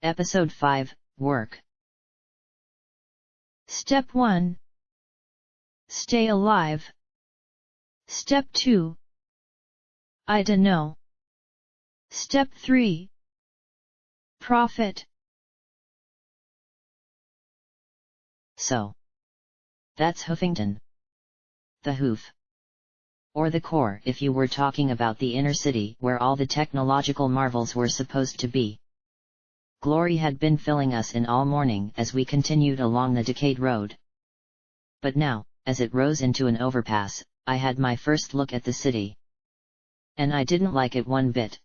Episode 5, Work. Step 1. Stay alive. Step 2. I dunno. Step 3. Profit. So. That's Hoofington. The hoof. Or the core if you were talking about the inner city where all the technological marvels were supposed to be. Glory had been filling us in all morning as we continued along the decayed road. But now, as it rose into an overpass, I had my first look at the city. And I didn't like it one bit.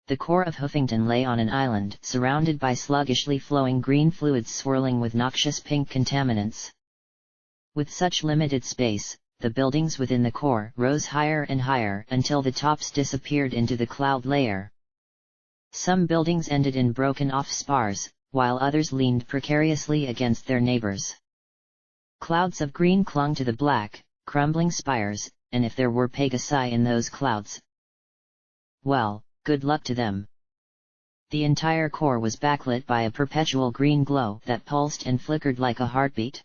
The core of Hoofington lay on an island surrounded by sluggishly flowing green fluids swirling with noxious pink contaminants. With such limited space, the buildings within the core rose higher and higher until the tops disappeared into the cloud layer. Some buildings ended in broken-off spars, while others leaned precariously against their neighbors. Clouds of green clung to the black, crumbling spires, and if there were pegasi in those clouds, well, good luck to them. The entire core was backlit by a perpetual green glow that pulsed and flickered like a heartbeat.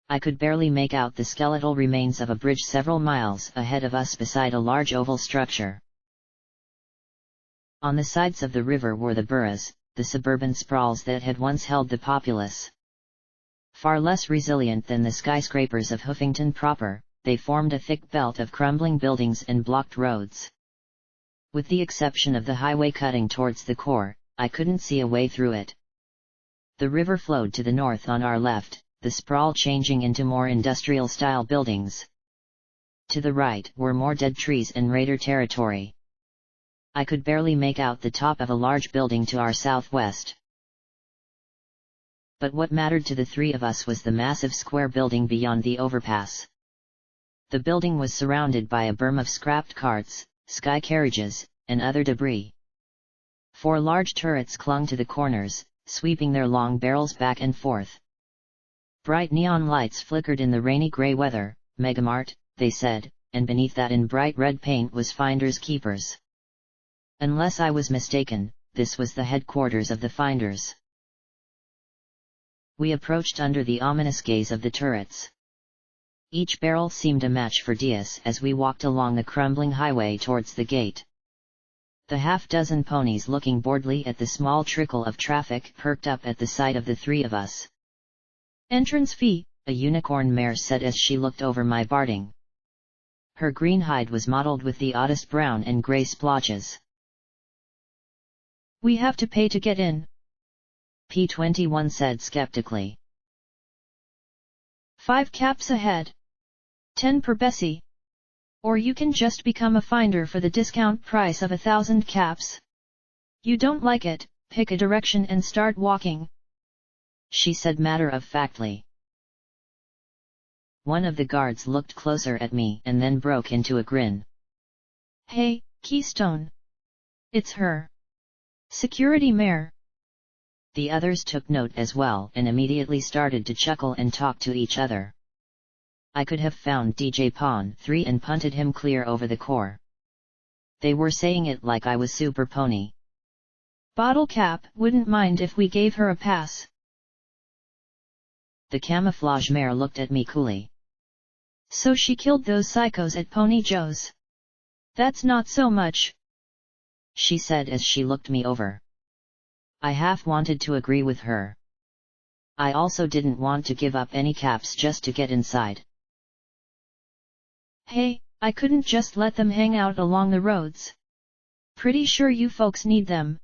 I could barely make out the skeletal remains of a bridge several miles ahead of us beside a large oval structure. On the sides of the river were the boroughs, the suburban sprawls that had once held the populace. Far less resilient than the skyscrapers of Hoofington proper, they formed a thick belt of crumbling buildings and blocked roads. With the exception of the highway cutting towards the core, I couldn't see a way through it. The river flowed to the north on our left, the sprawl changing into more industrial-style buildings. To the right were more dead trees and raider territory. I could barely make out the top of a large building to our southwest. But what mattered to the three of us was the massive square building beyond the overpass. The building was surrounded by a berm of scrapped carts, sky carriages, and other debris. 4 large turrets clung to the corners, sweeping their long barrels back and forth. Bright neon lights flickered in the rainy grey weather. Megamart, they said, and beneath that in bright red paint was Finders Keepers. Unless I was mistaken, this was the headquarters of the Finders. We approached under the ominous gaze of the turrets. Each barrel seemed a match for Diaz as we walked along the crumbling highway towards the gate. The half-dozen ponies looking boredly at the small trickle of traffic perked up at the sight of the three of us. Entrance fee, a unicorn mare said as she looked over my barding. Her green hide was mottled with the oddest brown and grey splotches. We have to pay to get in, P21 said skeptically. 5 caps a head. 10 per Bessie. Or you can just become a finder for the discount price of 1,000 caps. You don't like it, pick a direction and start walking, she said matter-of-factly. One of the guards looked closer at me and then broke into a grin. Hey, Keystone. It's her. Security mare. The others took note as well and immediately started to chuckle and talk to each other. I could have found DJ Pawn 3 and punted him clear over the core. They were saying it like I was Super Pony. Bottle Cap wouldn't mind if we gave her a pass. The camouflage mare looked at me coolly. So she killed those psychos at Pony Joe's. That's not so much, she said as she looked me over. I half wanted to agree with her. I also didn't want to give up any caps just to get inside. Hey, I couldn't just let them hang out along the roads. Pretty sure you folks need them,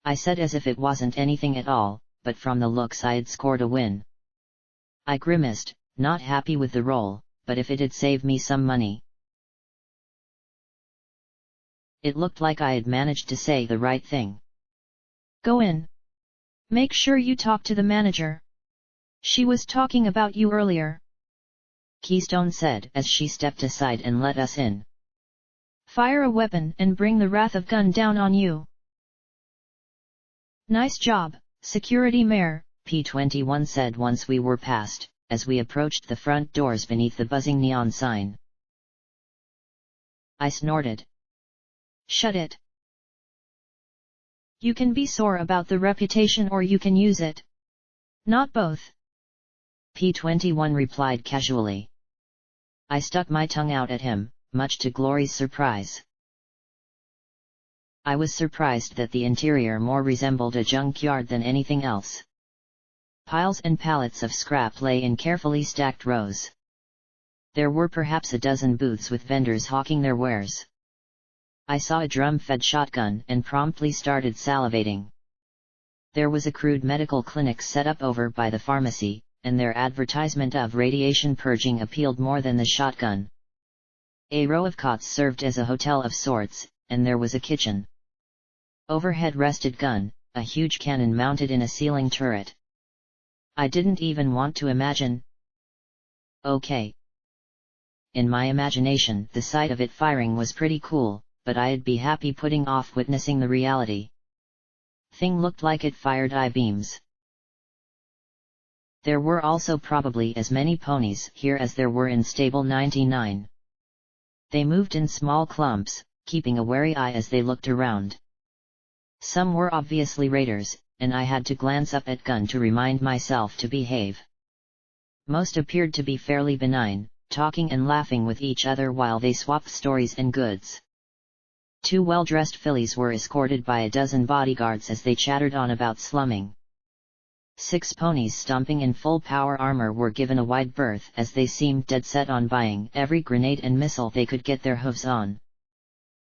I said as if it wasn't anything at all, but from the looks I had scored a win. I grimaced, not happy with the roll, but if it'd save me some money. It looked like I had managed to say the right thing. Go in. Make sure you talk to the manager. She was talking about you earlier, Keystone said as she stepped aside and let us in. Fire a weapon and bring the wrath of gun down on you. Nice job, security mare, P21 said once we were past, as we approached the front doors beneath the buzzing neon sign. I snorted. Shut it. You can be sore about the reputation or you can use it. Not both. P21 replied casually. I stuck my tongue out at him, much to Glory's surprise. I was surprised that the interior more resembled a junkyard than anything else. Piles and pallets of scrap lay in carefully stacked rows. There were perhaps a dozen booths with vendors hawking their wares. I saw a drum-fed shotgun and promptly started salivating. There was a crude medical clinic set up over by the pharmacy, and their advertisement of radiation purging appealed more than the shotgun. A row of cots served as a hotel of sorts, and there was a kitchen. Overhead rested gun, a huge cannon mounted in a ceiling turret. I didn't even want to imagine. Okay. In my imagination, the sight of it firing was pretty cool, but I'd be happy putting off witnessing the reality. Thing looked like it fired I-beams. There were also probably as many ponies here as there were in Stable 99. They moved in small clumps, keeping a wary eye as they looked around. Some were obviously raiders, and I had to glance up at gun to remind myself to behave. Most appeared to be fairly benign, talking and laughing with each other while they swapped stories and goods. 2 well-dressed fillies were escorted by a dozen bodyguards as they chattered on about slumming. 6 ponies stomping in full power armor were given a wide berth as they seemed dead set on buying every grenade and missile they could get their hooves on.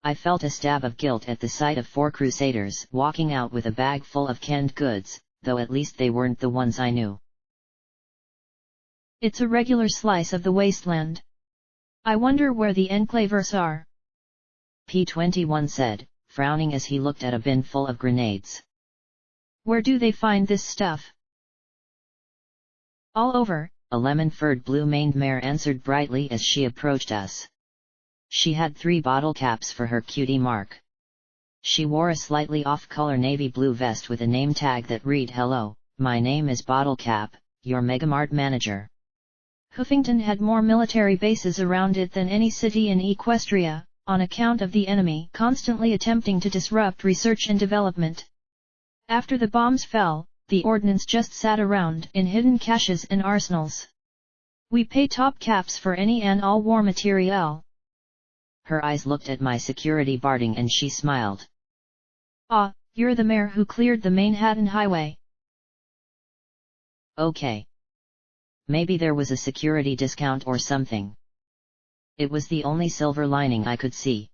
I felt a stab of guilt at the sight of 4 crusaders walking out with a bag full of canned goods, though at least they weren't the ones I knew. It's a regular slice of the wasteland. I wonder where the enclavers are. P21 said, frowning as he looked at a bin full of grenades. Where do they find this stuff? All over, a lemon-furred blue-maned mare answered brightly as she approached us. She had 3 bottle caps for her cutie mark. She wore a slightly off-color navy blue vest with a name tag that read, "Hello, my name is Bottle Cap, your Megamart manager." Hoofington had more military bases around it than any city in Equestria, on account of the enemy constantly attempting to disrupt research and development. After the bombs fell, the ordnance just sat around in hidden caches and arsenals. We pay top caps for any and all war materiel. Her eyes looked at my security barding and she smiled. Ah, you're the mayor who cleared the Manhattan Highway. Okay. Maybe there was a security discount or something. It was the only silver lining I could see.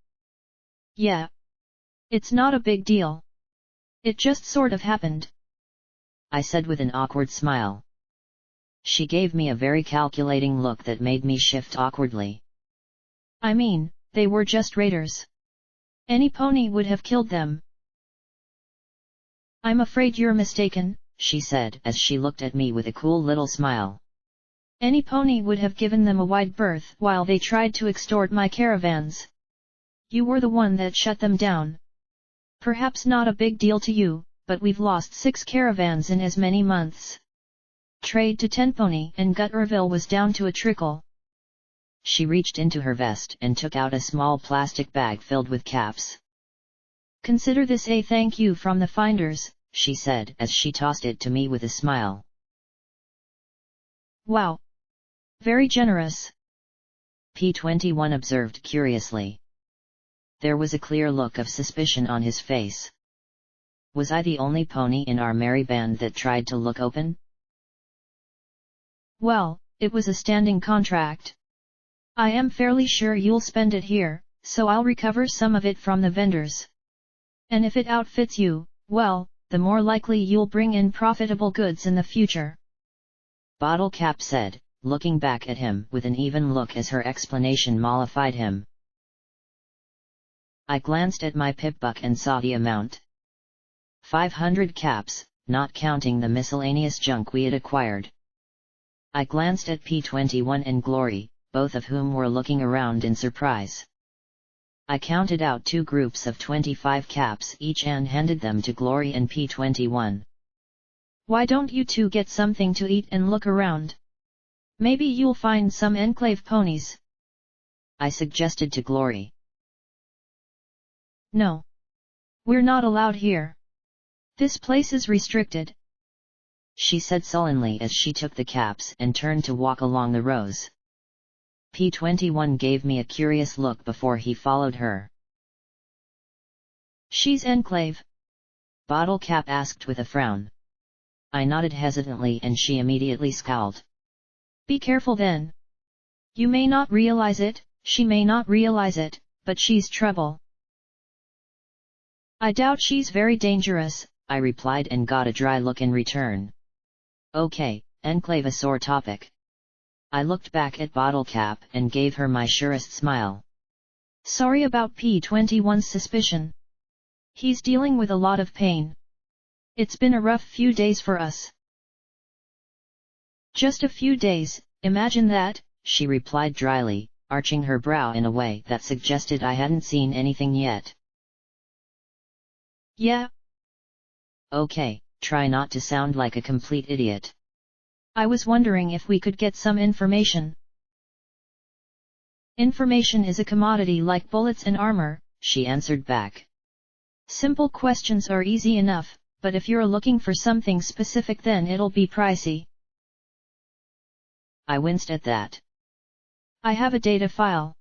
Yeah. It's not a big deal. It just sort of happened, I said with an awkward smile. She gave me a very calculating look that made me shift awkwardly. I mean, they were just raiders. Any pony would have killed them. I'm afraid you're mistaken, she said as she looked at me with a cool little smile. Any pony would have given them a wide berth while they tried to extort my caravans. You were the one that shut them down. Perhaps not a big deal to you, but we've lost 6 caravans in as many months. Trade to Tenpony and Gutterville was down to a trickle. She reached into her vest and took out a small plastic bag filled with caps. Consider this a thank you from the finders, she said as she tossed it to me with a smile. Wow! Very generous. P21 observed curiously. There was a clear look of suspicion on his face. Was I the only pony in our merry band that tried to look open? Well, it was a standing contract. I am fairly sure you'll spend it here, so I'll recover some of it from the vendors. And if it outfits you, well, the more likely you'll bring in profitable goods in the future. Bottle Cap said, looking back at him with an even look as her explanation mollified him. I glanced at my pip-buck and saw the amount. 500 caps, not counting the miscellaneous junk we had acquired. I glanced at P21 and Glory, both of whom were looking around in surprise. I counted out 2 groups of 25 caps each and handed them to Glory and P21. Why don't you 2 get something to eat and look around? Maybe you'll find some enclave ponies. I suggested to Glory. No. We're not allowed here. This place is restricted, she said sullenly as she took the caps and turned to walk along the rows. P21 gave me a curious look before he followed her. She's Enclave? Bottle Cap asked with a frown. I nodded hesitantly and she immediately scowled. Be careful then. You may not realize it, she may not realize it, but she's trouble. I doubt she's very dangerous, I replied and got a dry look in return. Okay, Enclave a sore topic. I looked back at Bottle Cap and gave her my surest smile. Sorry about P21's suspicion. He's dealing with a lot of pain. It's been a rough few days for us. Just a few days, imagine that, she replied dryly, arching her brow in a way that suggested I hadn't seen anything yet. Yeah. Okay, try not to sound like a complete idiot. I was wondering if we could get some information. Information is a commodity like bullets and armor, she answered back. Simple questions are easy enough, but if you're looking for something specific then it'll be pricey. I winced at that. I have a data file.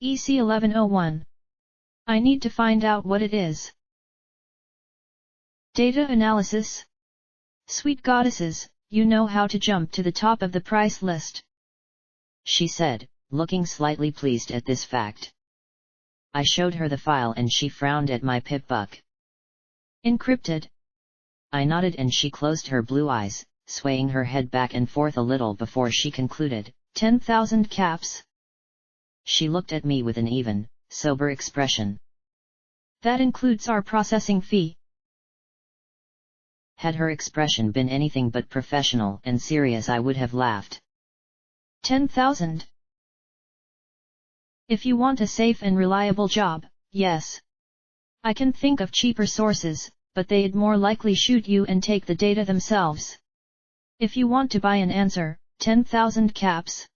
EC1101. I need to find out what it is. Data analysis? Sweet goddesses, you know how to jump to the top of the price list, she said, looking slightly pleased at this fact. I showed her the file and she frowned at my pip-buck. Encrypted? I nodded and she closed her blue eyes, swaying her head back and forth a little before she concluded, 10,000 caps. She looked at me with an even, sober expression. That includes our processing fee. Had her expression been anything but professional and serious I would have laughed. 10,000? If you want a safe and reliable job, yes. I can think of cheaper sources, but they'd more likely shoot you and take the data themselves. If you want to buy an answer, 10,000 caps,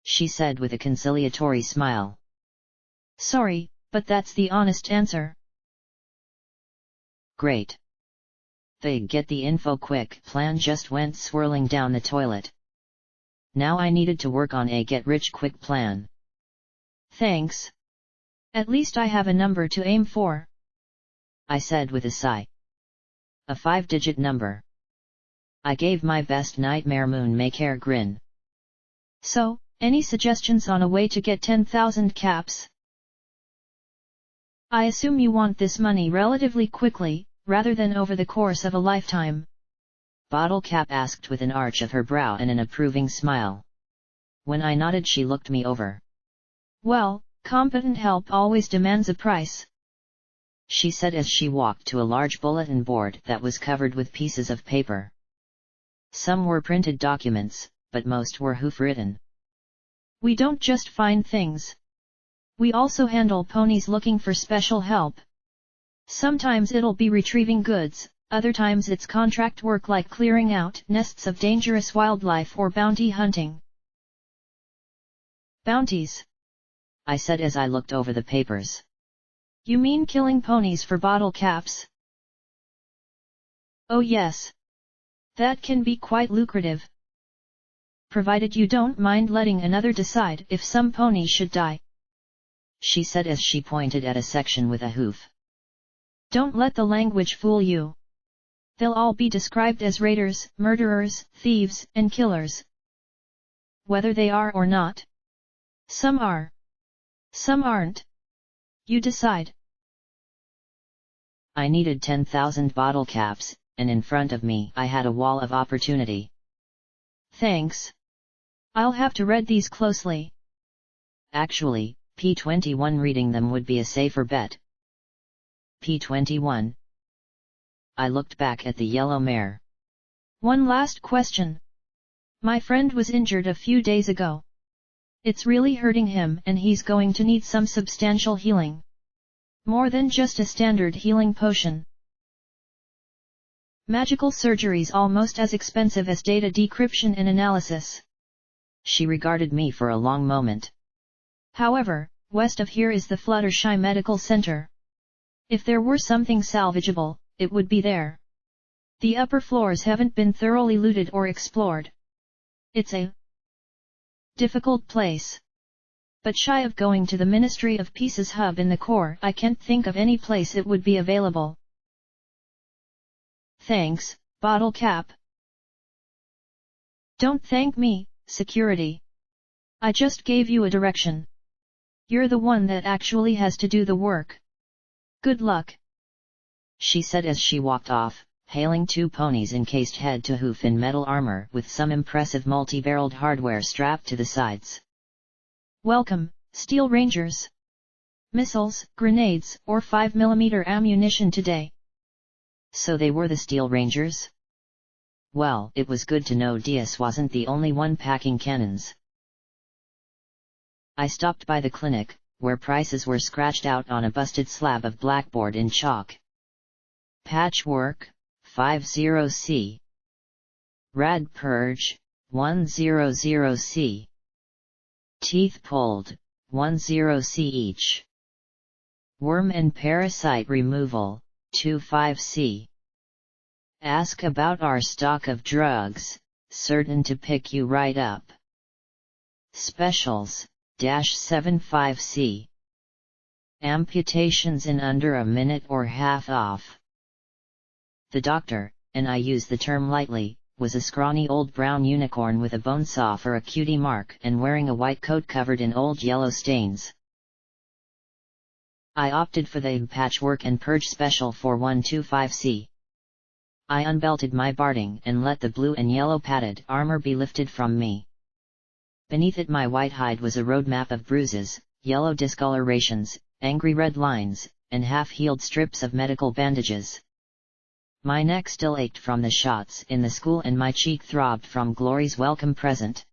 she said with a conciliatory smile. Sorry, but that's the honest answer. Great. They get the info quick plan just went swirling down the toilet. Now I needed to work on a get-rich-quick plan. Thanks. At least I have a number to aim for, I said with a sigh. A 5-digit number. I gave my best nightmare moon-maker grin. So, any suggestions on a way to get 10,000 caps? I assume you want this money relatively quickly, rather than over the course of a lifetime. Bottle Cap asked with an arch of her brow and an approving smile. When I nodded she looked me over. Well, competent help always demands a price, she said as she walked to a large bulletin board that was covered with pieces of paper. Some were printed documents, but most were hoof-written. We don't just find things. We also handle ponies looking for special help. Sometimes it'll be retrieving goods, other times it's contract work like clearing out nests of dangerous wildlife or bounty hunting. Bounties? I said as I looked over the papers. You mean killing ponies for bottle caps? Oh yes. That can be quite lucrative. Provided you don't mind letting another decide if some pony should die, she said as she pointed at a section with a hoof. Don't let the language fool you. They'll all be described as raiders, murderers, thieves, and killers. Whether they are or not. Some are. Some aren't. You decide. I needed 10,000 bottle caps, and in front of me I had a wall of opportunity. Thanks. I'll have to read these closely. Actually, P21 reading them would be a safer bet. P21. I looked back at the yellow mare. One last question. My friend was injured a few days ago. It's really hurting him and he's going to need some substantial healing. More than just a standard healing potion. Magical surgery's almost as expensive as data decryption and analysis. She regarded me for a long moment. However, west of here is the Fluttershy Medical Center. If there were something salvageable, it would be there. The upper floors haven't been thoroughly looted or explored. It's a difficult place. But shy of going to the Ministry of Peace's hub in the core, I can't think of any place it would be available. Thanks, bottle cap. Don't thank me, security. I just gave you a direction. You're the one that actually has to do the work. Good luck, she said as she walked off, hailing two ponies encased head to hoof in metal armor with some impressive multi-barreled hardware strapped to the sides. Welcome, Steel Rangers. Missiles, grenades, or 5mm ammunition today. So they were the Steel Rangers? Well, it was good to know Diaz wasn't the only one packing cannons. I stopped by the clinic, where prices were scratched out on a busted slab of blackboard in chalk. Patchwork, 50C. Rad Purge, 100C. Teeth pulled, 10C each. Worm and parasite removal, 25C. Ask about our stock of drugs, certain to pick you right up. Specials, -75C. Amputations in under a minute or half off. The doctor, and I use the term lightly, was a scrawny old brown unicorn with a bone saw for a cutie mark and wearing a white coat covered in old yellow stains. I opted for the patchwork and purge special for 125C. I unbelted my barding and let the blue and yellow padded armor be lifted from me. Beneath it my white hide was a roadmap of bruises, yellow discolorations, angry red lines, and half-healed strips of medical bandages. My neck still ached from the shots in the school and my cheek throbbed from Glory's welcome present.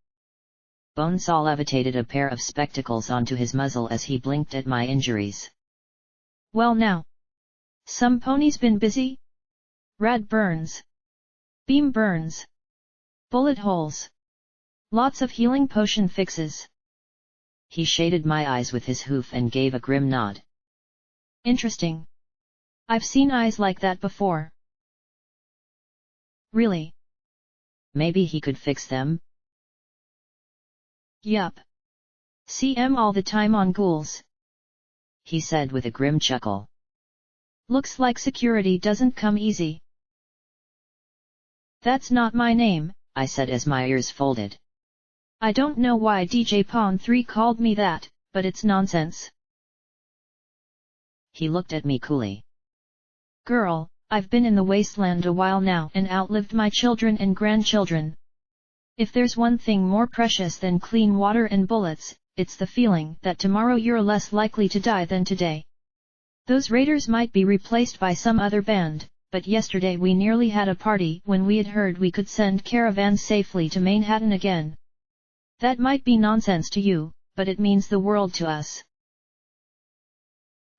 Bonesaw levitated a pair of spectacles onto his muzzle as he blinked at my injuries. Well now. Some ponies been busy? Rad burns. Beam burns. Bullet holes. Lots of healing potion fixes. He shaded my eyes with his hoof and gave a grim nod. Interesting. I've seen eyes like that before. Really? Maybe he could fix them? Yup. See 'em all the time on ghouls, he said with a grim chuckle. Looks like security doesn't come easy. That's not my name, I said as my ears folded. I don't know why DJ Pawn 3 called me that, but it's nonsense. He looked at me coolly. Girl, I've been in the wasteland a while now and outlived my children and grandchildren. If there's one thing more precious than clean water and bullets, it's the feeling that tomorrow you're less likely to die than today. Those raiders might be replaced by some other band, but yesterday we nearly had a party when we had heard we could send caravans safely to Manhattan again. That might be nonsense to you, but it means the world to us.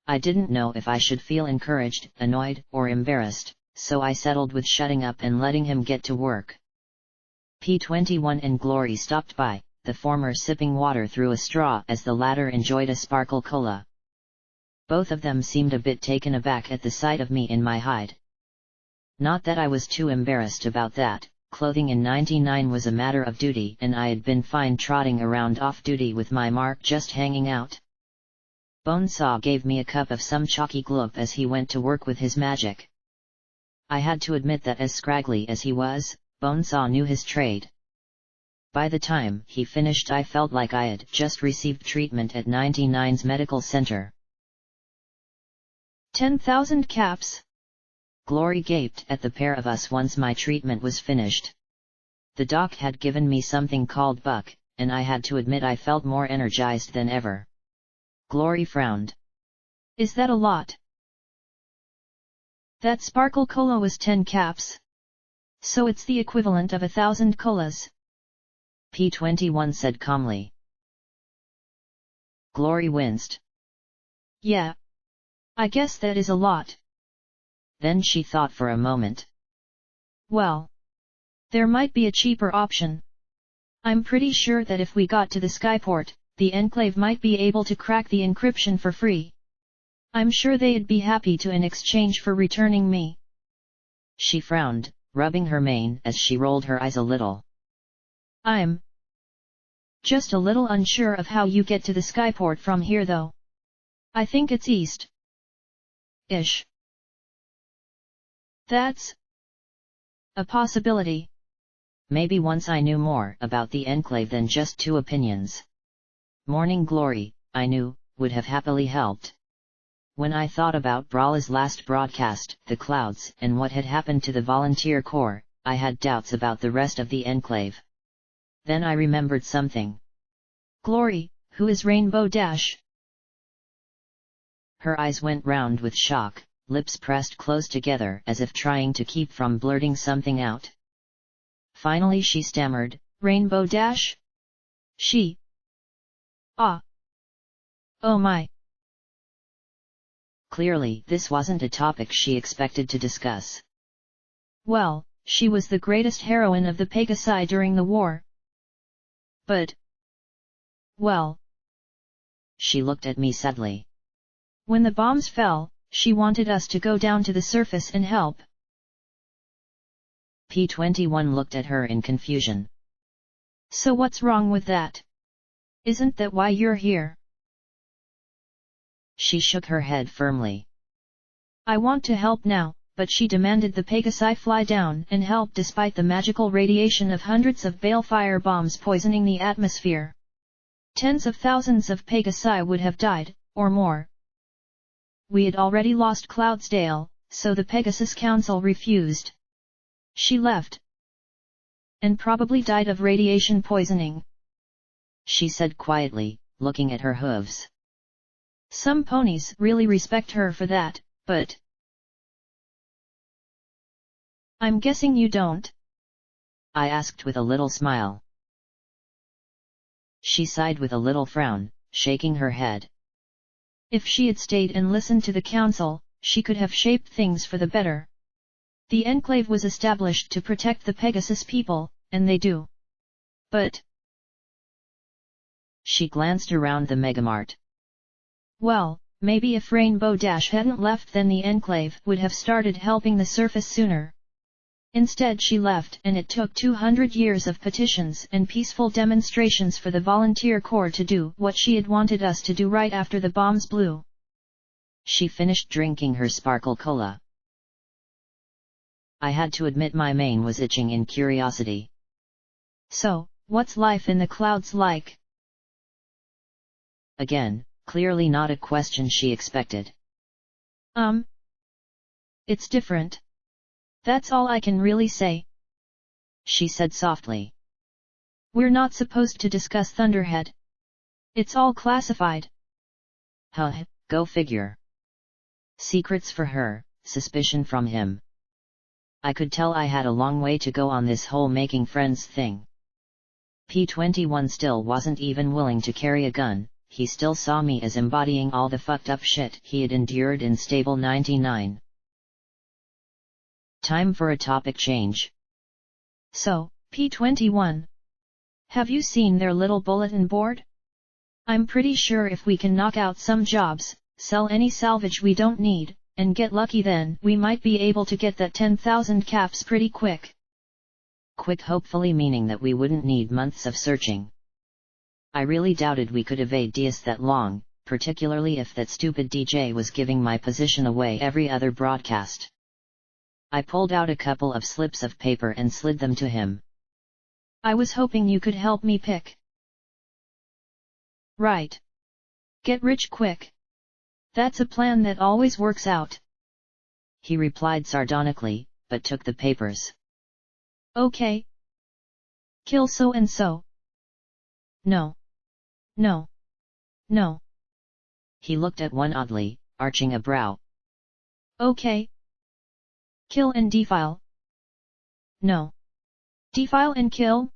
I didn't know if I should feel encouraged, annoyed, or embarrassed, so I settled with shutting up and letting him get to work. P21 and Glory stopped by, the former sipping water through a straw as the latter enjoyed a sparkle cola. Both of them seemed a bit taken aback at the sight of me in my hide. Not that I was too embarrassed about that. Clothing in '99 was a matter of duty and I had been fine trotting around off-duty with my mark just hanging out. Bonesaw gave me a cup of some chalky glop as he went to work with his magic. I had to admit that as scraggly as he was, Bonesaw knew his trade. By the time he finished I felt like I had just received treatment at 99's medical center. 10,000 caps. Glory gaped at the pair of us once my treatment was finished. The doc had given me something called Buck, and I had to admit I felt more energized than ever. Glory frowned. Is that a lot? That sparkle cola was 10 caps. So it's the equivalent of 1,000 colas. P21 said calmly. Glory winced. Yeah. I guess that is a lot. Then she thought for a moment. Well. There might be a cheaper option. I'm pretty sure that if we got to the Skyport, the Enclave might be able to crack the encryption for free. I'm sure they'd be happy to in exchange for returning me. She frowned, rubbing her mane as she rolled her eyes a little. I'm just a little unsure of how you get to the skyport from here though. I think it's east-ish. That's a possibility. Maybe once I knew more about the enclave than just 2 opinions. Morning Glory, I knew, would have happily helped. When I thought about Brawl's last broadcast, the clouds, and what had happened to the volunteer corps, I had doubts about the rest of the enclave. Then I remembered something. Glory, who is Rainbow Dash? Her eyes went round with shock, lips pressed close together as if trying to keep from blurting something out. Finally she stammered, Rainbow Dash? She? Ah. Oh my. Clearly, this wasn't a topic she expected to discuss. Well, she was the greatest heroine of the Pegasi during the war. But... well... She looked at me sadly. When the bombs fell, she wanted us to go down to the surface and help. P-21 looked at her in confusion. So what's wrong with that? Isn't that why you're here? She shook her head firmly. I want to help now, but she demanded the Pegasi fly down and help despite the magical radiation of hundreds of balefire bombs poisoning the atmosphere. Tens of thousands of Pegasi would have died, or more. We had already lost Cloudsdale, so the Pegasus Council refused. She left. And probably died of radiation poisoning. She said quietly, looking at her hooves. Some ponies really respect her for that, but... I'm guessing you don't? I asked with a little smile. She sighed with a little frown, shaking her head. If she had stayed and listened to the council, she could have shaped things for the better. The enclave was established to protect the Pegasus people, and they do. But... She glanced around the megamart. Well, maybe if Rainbow Dash hadn't left then the enclave would have started helping the surface sooner. Instead she left and it took 200 years of petitions and peaceful demonstrations for the volunteer corps to do what she had wanted us to do right after the bombs blew. She finished drinking her sparkle cola. I had to admit my mane was itching in curiosity. So, what's life in the clouds like? Again, clearly not a question she expected. It's different. That's all I can really say. She said softly. We're not supposed to discuss Thunderhead. It's all classified. Huh, go figure. Secrets for her, suspicion from him. I could tell I had a long way to go on this whole making friends thing. P-21 still wasn't even willing to carry a gun. He still saw me as embodying all the fucked up shit he had endured in Stable 99. Time for a topic change. So, P-21. Have you seen their little bulletin board? I'm pretty sure if we can knock out some jobs, sell any salvage we don't need, and get lucky then we might be able to get that 10,000 caps pretty quick. Quick hopefully meaning that we wouldn't need months of searching. I really doubted we could evade DS that long, particularly if that stupid DJ was giving my position away every other broadcast. I pulled out a couple of slips of paper and slid them to him. I was hoping you could help me pick. Right. Get rich quick. That's a plan that always works out. He replied sardonically, but took the papers. Okay. Kill so and so. No. No. No. He looked at one oddly, arching a brow. Okay. Kill and defile. No. Defile and kill?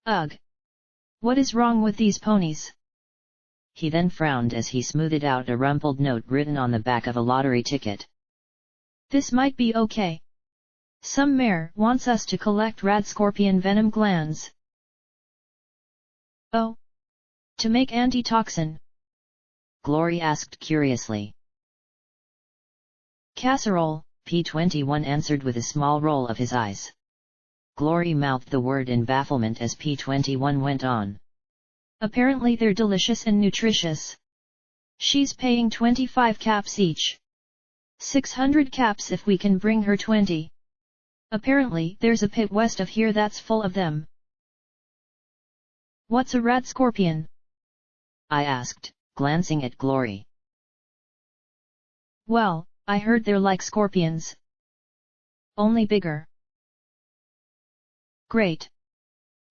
Ugh. What is wrong with these ponies? He then frowned as he smoothed out a rumpled note written on the back of a lottery ticket. This might be okay. Some mare wants us to collect rad scorpion venom glands. Oh. To make antitoxin? Glory asked curiously. Casserole, P21 answered with a small roll of his eyes. Glory mouthed the word in bafflement as P21 went on. Apparently they're delicious and nutritious. She's paying 25 caps each. 600 caps if we can bring her 20. Apparently there's a pit west of here that's full of them. What's a rad scorpion? I asked, glancing at Glory. Well, I heard they're like scorpions. Only bigger. Great.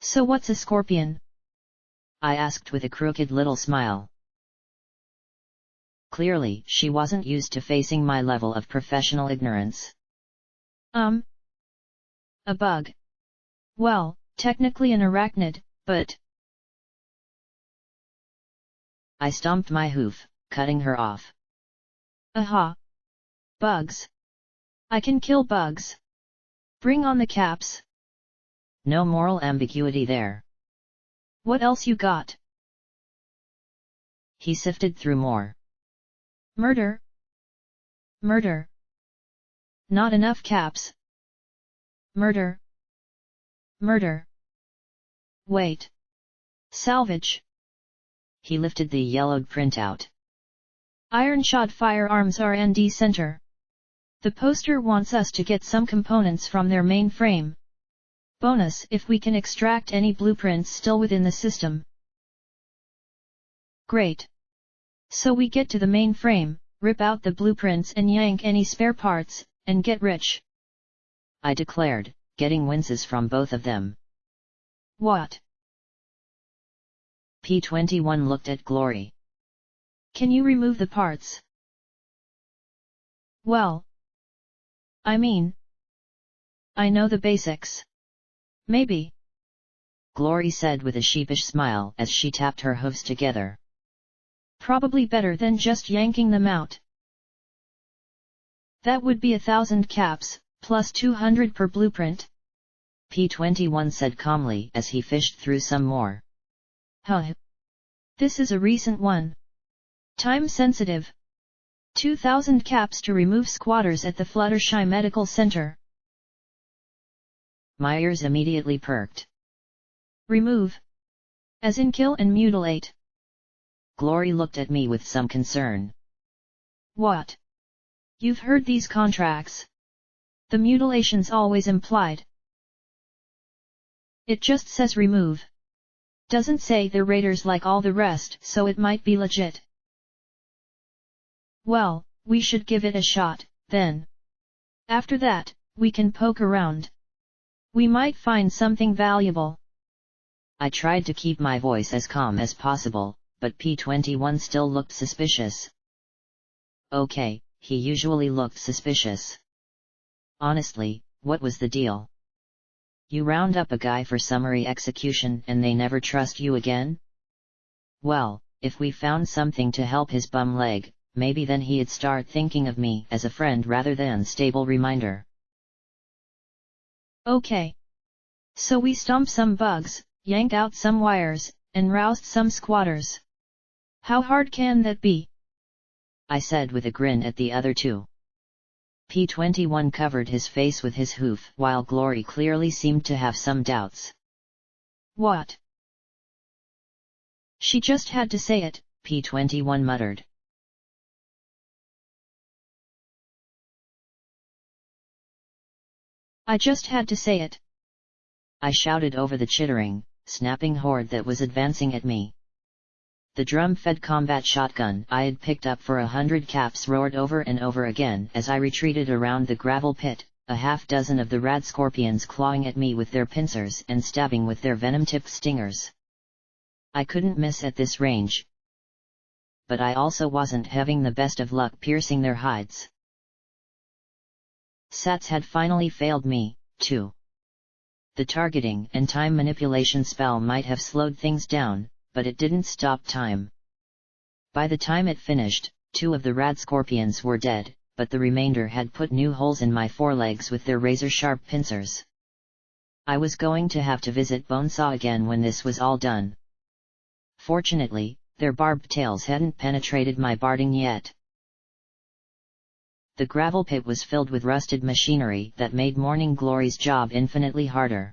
So what's a scorpion? I asked with a crooked little smile. Clearly, she wasn't used to facing my level of professional ignorance. A bug. Well, technically an arachnid, but... I stomped my hoof, cutting her off. Aha! Bugs. I can kill bugs. Bring on the caps. No moral ambiguity there. What else you got? He sifted through more. Murder. Murder. Not enough caps. Murder. Murder. Wait. Salvage. He lifted the yellowed printout. Ironshot Firearms R&D Center. The poster wants us to get some components from their mainframe. Bonus if we can extract any blueprints still within the system. Great. So we get to the mainframe, rip out the blueprints and yank any spare parts, and get rich. I declared, getting winces from both of them. What? P21 looked at Glory. Can you remove the parts? Well, I mean, I know the basics. Maybe. Glory said with a sheepish smile as she tapped her hooves together. Probably better than just yanking them out. That would be 1,000 caps, plus 200 per blueprint. P21 said calmly as he fished through some more. Huh. This is a recent one. Time sensitive. 2,000 caps to remove squatters at the Fluttershy Medical Center. My ears immediately perked. Remove. As in kill and mutilate. Glory looked at me with some concern. What? You've heard these contracts. The mutilation's always implied. It just says remove. Doesn't say they're raiders like all the rest, so it might be legit. Well, we should give it a shot, then. After that, we can poke around. We might find something valuable. I tried to keep my voice as calm as possible, but P21 still looked suspicious. Okay, he usually looked suspicious. Honestly, what was the deal? You round up a guy for summary execution and they never trust you again? Well, if we found something to help his bum leg, maybe then he'd start thinking of me as a friend rather than stable reminder. Okay. So we stomped some bugs, yanked out some wires, and roused some squatters. How hard can that be? I said with a grin at the other two. P21 covered his face with his hoof while Glory clearly seemed to have some doubts. What? She just had to say it, P21 muttered. I just had to say it. I shouted over the chittering, snapping horde that was advancing at me. The drum-fed combat shotgun I had picked up for 100 caps roared over and over again as I retreated around the gravel pit, a half dozen of the rad scorpions clawing at me with their pincers and stabbing with their venom-tipped stingers. I couldn't miss at this range. But I also wasn't having the best of luck piercing their hides. Sats had finally failed me, too. The targeting and time manipulation spell might have slowed things down, but it didn't stop time. By the time it finished, 2 of the rad scorpions were dead, but the remainder had put new holes in my forelegs with their razor-sharp pincers. I was going to have to visit Bonesaw again when this was all done. Fortunately, their barbed tails hadn't penetrated my barding yet. The gravel pit was filled with rusted machinery that made Morning Glory's job infinitely harder.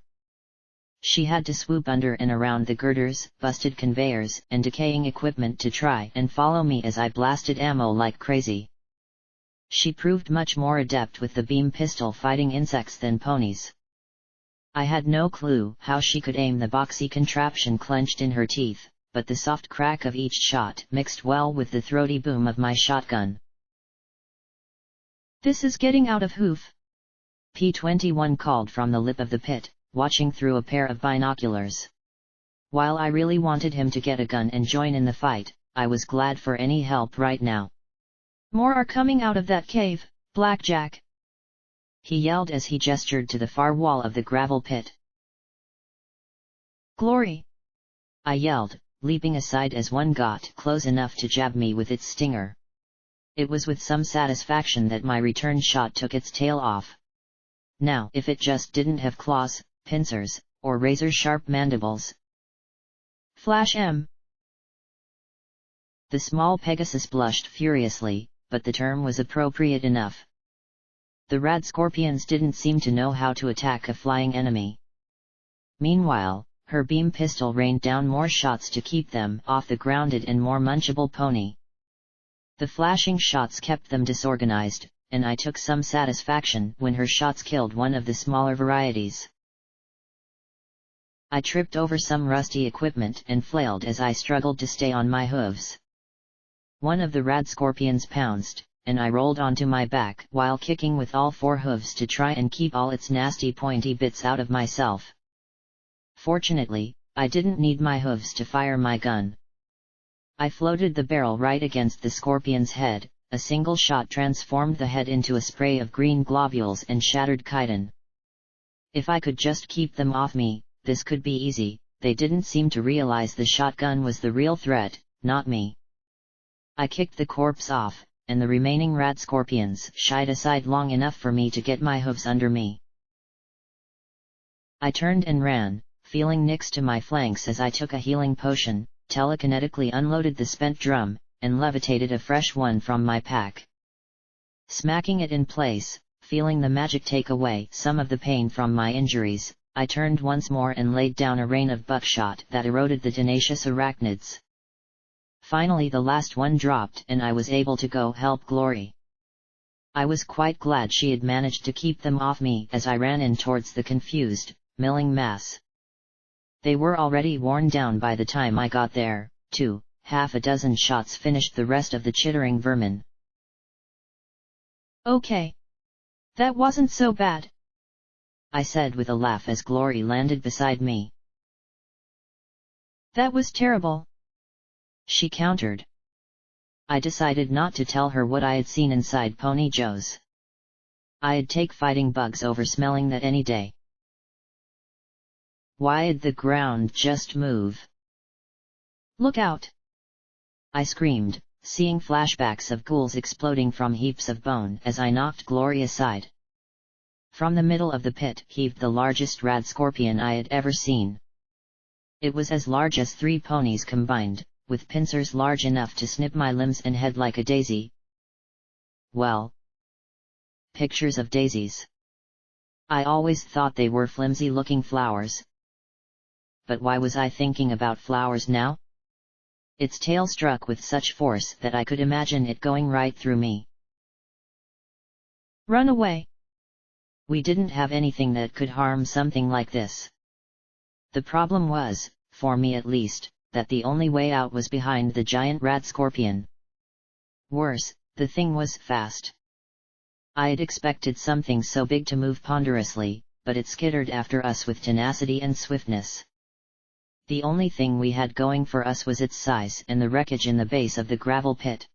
She had to swoop under and around the girders, busted conveyors, and decaying equipment to try and follow me as I blasted ammo like crazy. She proved much more adept with the beam pistol fighting insects than ponies. I had no clue how she could aim the boxy contraption clenched in her teeth, but the soft crack of each shot mixed well with the throaty boom of my shotgun. "This is getting out of hoof," P-21 called from the lip of the pit, watching through a pair of binoculars. While I really wanted him to get a gun and join in the fight, I was glad for any help right now. "More are coming out of that cave, Blackjack," he yelled as he gestured to the far wall of the gravel pit. "Glory!" I yelled, leaping aside as one got close enough to jab me with its stinger. It was with some satisfaction that my return shot took its tail off. Now, if it just didn't have claws, pincers, or razor-sharp mandibles. "Flash M!" The small Pegasus blushed furiously, but the term was appropriate enough. The rad scorpions didn't seem to know how to attack a flying enemy. Meanwhile, her beam pistol rained down more shots to keep them off the grounded and more munchable pony. The flashing shots kept them disorganized, and I took some satisfaction when her shots killed one of the smaller varieties. I tripped over some rusty equipment and flailed as I struggled to stay on my hooves. One of the rad scorpions pounced, and I rolled onto my back while kicking with all four hooves to try and keep all its nasty pointy bits out of myself. Fortunately, I didn't need my hooves to fire my gun. I floated the barrel right against the scorpion's head. A single shot transformed the head into a spray of green globules and shattered chitin. If I could just keep them off me, this could be easy. They didn't seem to realize the shotgun was the real threat, not me. I kicked the corpse off, and the remaining rat scorpions shied aside long enough for me to get my hooves under me. I turned and ran, feeling nicks to my flanks as I took a healing potion, telekinetically unloaded the spent drum, and levitated a fresh one from my pack. Smacking it in place, feeling the magic take away some of the pain from my injuries, I turned once more and laid down a rain of buckshot that eroded the tenacious arachnids. Finally the last one dropped and I was able to go help Glory. I was quite glad she had managed to keep them off me as I ran in towards the confused, milling mass. They were already worn down by the time I got there, too. Half a dozen shots finished the rest of the chittering vermin. "Okay. That wasn't so bad," I said with a laugh as Glory landed beside me. "That was terrible," she countered. I decided not to tell her what I had seen inside Pony Joe's. I'd take fighting bugs over smelling that any day. Why'd the ground just move? "Look out!" I screamed, seeing flashbacks of ghouls exploding from heaps of bone as I knocked Glory aside. From the middle of the pit heaved the largest rad scorpion I had ever seen. It was as large as 3 ponies combined, with pincers large enough to snip my limbs and head like a daisy. Well, pictures of daisies. I always thought they were flimsy-looking flowers. But why was I thinking about flowers now? Its tail struck with such force that I could imagine it going right through me. "Run away!" We didn't have anything that could harm something like this. The problem was, for me at least, that the only way out was behind the giant rat scorpion. Worse, the thing was fast. I'd expected something so big to move ponderously, but it skittered after us with tenacity and swiftness. The only thing we had going for us was its size and the wreckage in the base of the gravel pit.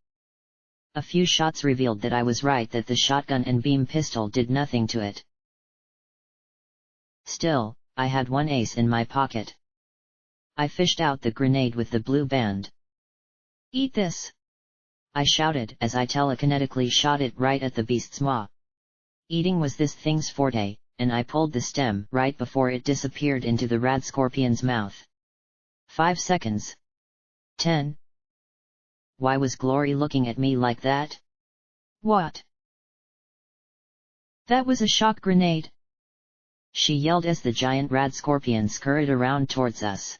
A few shots revealed that I was right, that the shotgun and beam pistol did nothing to it. Still, I had one ace in my pocket. I fished out the grenade with the blue band. "Eat this!" I shouted as I telekinetically shot it right at the beast's maw. Eating was this thing's forte, and I pulled the stem right before it disappeared into the rad scorpion's mouth. 5 seconds. 10. Why was Glory looking at me like that? "What?" That was a shock grenade! She yelled as the giant rad scorpion scurried around towards us.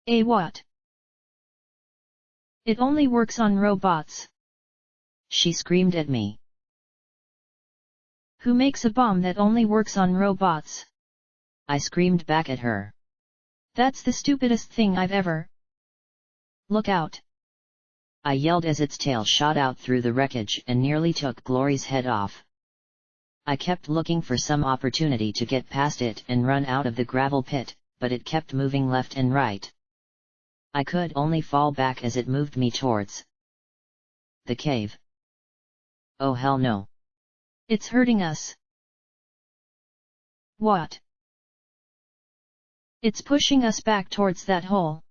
What? It only works on robots! She screamed at me. Who makes a bomb that only works on robots? I screamed back at her. That's the stupidest thing I've ever... Look out! I yelled as its tail shot out through the wreckage and nearly took Glory's head off. I kept looking for some opportunity to get past it and run out of the gravel pit, but it kept moving left and right. I could only fall back as it moved me towards the cave. Oh hell no! It's hurting us! What? It's pushing us back towards that hole.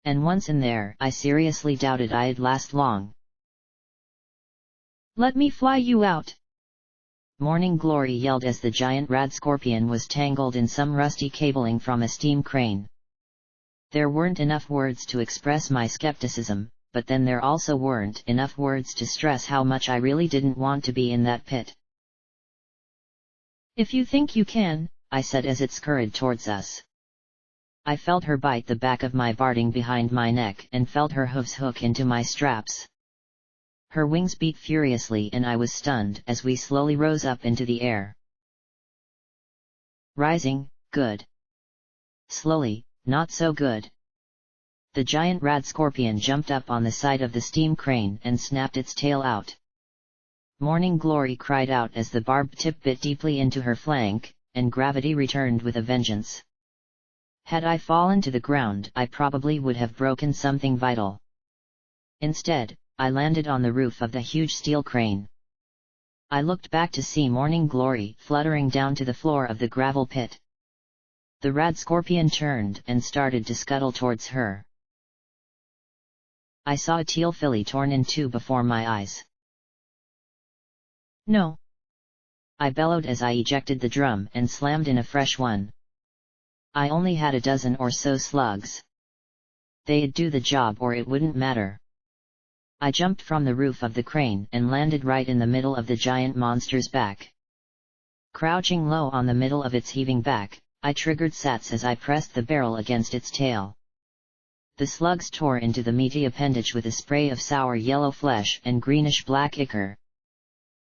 And once in there, I seriously doubted I'd last long. Let me fly you out! Morning Glory yelled as the giant rad scorpion was tangled in some rusty cabling from a steam crane. There weren't enough words to express my skepticism, but then there also weren't enough words to stress how much I really didn't want to be in that pit. If you think you can, I said as it scurried towards us. I felt her bite the back of my barding behind my neck and felt her hooves hook into my straps. Her wings beat furiously and I was stunned as we slowly rose up into the air. Rising, good. Slowly, not so good. The giant rad scorpion jumped up on the side of the steam crane and snapped its tail out. Morning Glory cried out as the barbed tip bit deeply into her flank, and gravity returned with a vengeance. Had I fallen to the ground, I probably would have broken something vital. Instead, I landed on the roof of the huge steel crane. I looked back to see Morning Glory fluttering down to the floor of the gravel pit. The rad scorpion turned and started to scuttle towards her. I saw a teal filly torn in two before my eyes. No! I bellowed as I ejected the drum and slammed in a fresh one. I only had a dozen or so slugs. They'd do the job or it wouldn't matter. I jumped from the roof of the crane and landed right in the middle of the giant monster's back. Crouching low on the middle of its heaving back, I triggered SATs as I pressed the barrel against its tail. The slugs tore into the meaty appendage with a spray of sour yellow flesh and greenish-black ichor.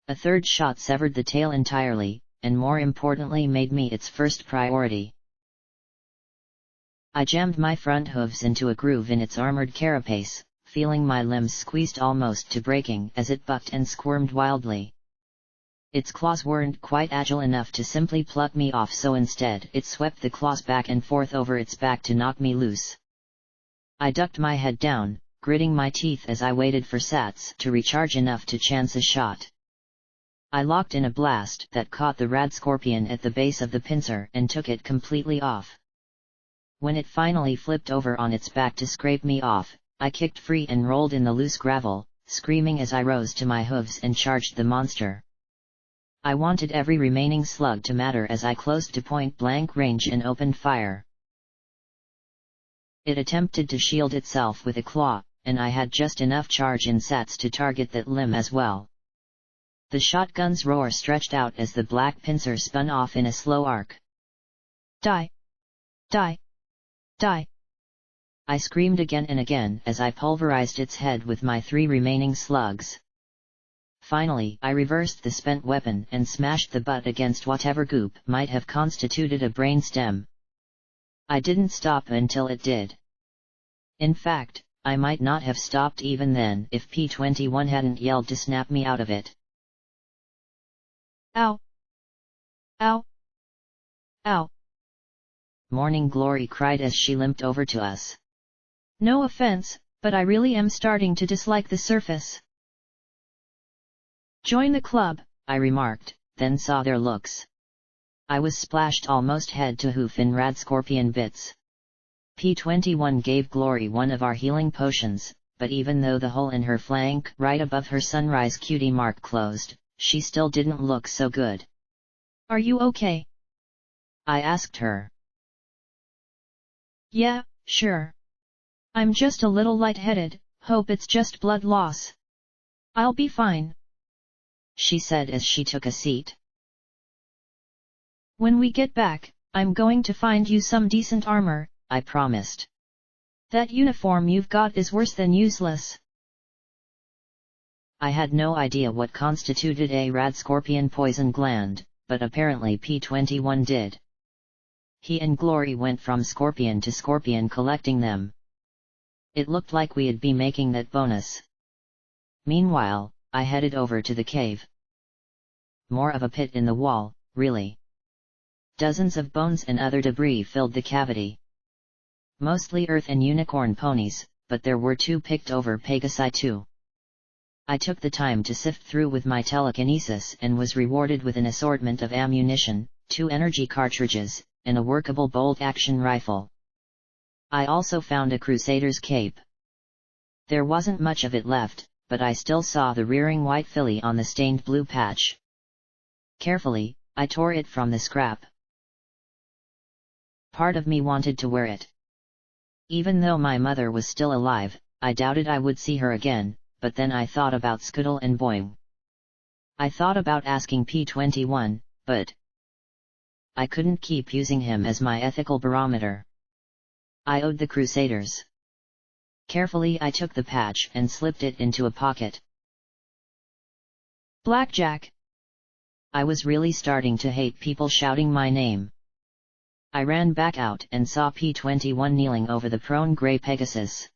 A third shot severed the tail entirely, and more importantly made me its first priority. I jammed my front hooves into a groove in its armored carapace, feeling my limbs squeezed almost to breaking as it bucked and squirmed wildly. Its claws weren't quite agile enough to simply pluck me off, so instead it swept the claws back and forth over its back to knock me loose. I ducked my head down, gritting my teeth as I waited for SATs to recharge enough to chance a shot. I locked in a blast that caught the rad scorpion at the base of the pincer and took it completely off. When it finally flipped over on its back to scrape me off, I kicked free and rolled in the loose gravel, screaming as I rose to my hooves and charged the monster. I wanted every remaining slug to matter as I closed to point-blank range and opened fire. It attempted to shield itself with a claw, and I had just enough charge in SATs to target that limb as well. The shotgun's roar stretched out as the black pincer spun off in a slow arc. Die! Die! Die! I screamed again and again as I pulverized its head with my 3 remaining slugs. Finally, I reversed the spent weapon and smashed the butt against whatever goop might have constituted a brain stem. I didn't stop until it did. In fact, I might not have stopped even then if P-21 hadn't yelled to snap me out of it. Ow! Ow! Ow! Morning Glory cried as she limped over to us. No offense, but I really am starting to dislike the surface. Join the club, I remarked, then saw their looks. I was splashed almost head to hoof in rad scorpion bits. P-21 gave Glory one of our healing potions, but even though the hole in her flank right above her sunrise cutie mark closed, she still didn't look so good. Are you okay? I asked her. Yeah, sure. I'm just a little lightheaded, hope it's just blood loss. I'll be fine. she said as she took a seat. When we get back, I'm going to find you some decent armor, I promised. That uniform you've got is worse than useless. I had no idea what constituted a rad scorpion poison gland, but apparently P21 did. He and Glory went from scorpion to scorpion collecting them. It looked like we'd be making that bonus. Meanwhile, I headed over to the cave. More of a pit in the wall, really. Dozens of bones and other debris filled the cavity. Mostly earth and unicorn ponies, but there were 2 picked over Pegasi too. I took the time to sift through with my telekinesis and was rewarded with an assortment of ammunition, 2 energy cartridges, and a workable bolt-action rifle. I also found a Crusader's cape. There wasn't much of it left, but I still saw the rearing white filly on the stained blue patch. Carefully, I tore it from the scrap. Part of me wanted to wear it. Even though my mother was still alive, I doubted I would see her again, but then I thought about Scoodle and Boing. I thought about asking P21, but I couldn't keep using him as my ethical barometer. I owed the Crusaders. Carefully I took the patch and slipped it into a pocket. Blackjack. I was really starting to hate people shouting my name. I ran back out and saw P21 kneeling over the prone grey Pegasus.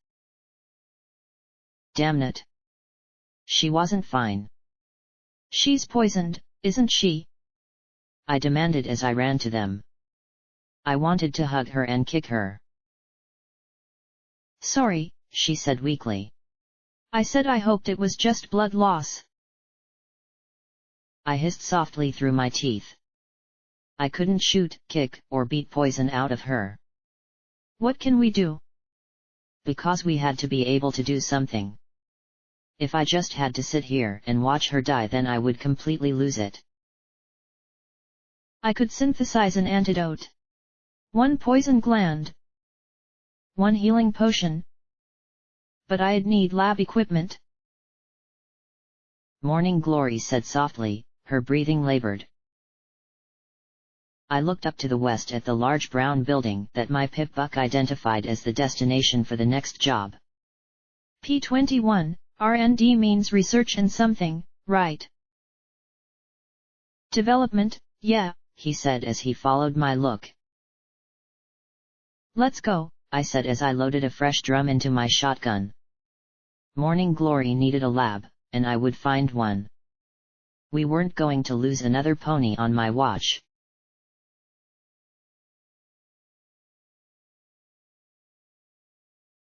Damn it! She wasn't fine. She's poisoned, isn't she? I demanded as I ran to them. I wanted to hug her and kick her. Sorry, she said weakly. I said I hoped it was just blood loss. I hissed softly through my teeth. I couldn't shoot, kick, or beat poison out of her. What can we do? Because we had to be able to do something. If I just had to sit here and watch her die, then I would completely lose it. I could synthesize an antidote. 1 poison gland. 1 healing potion. But I'd need lab equipment. Morning Glory said softly, her breathing labored. I looked up to the west at the large brown building that my Pip-Buck identified as the destination for the next job. P21, R&D means research and something, right? Development, yeah, he said as he followed my look. Let's go, I said as I loaded a fresh drum into my shotgun. Morning Glory needed a lab, and I would find one. We weren't going to lose another pony on my watch.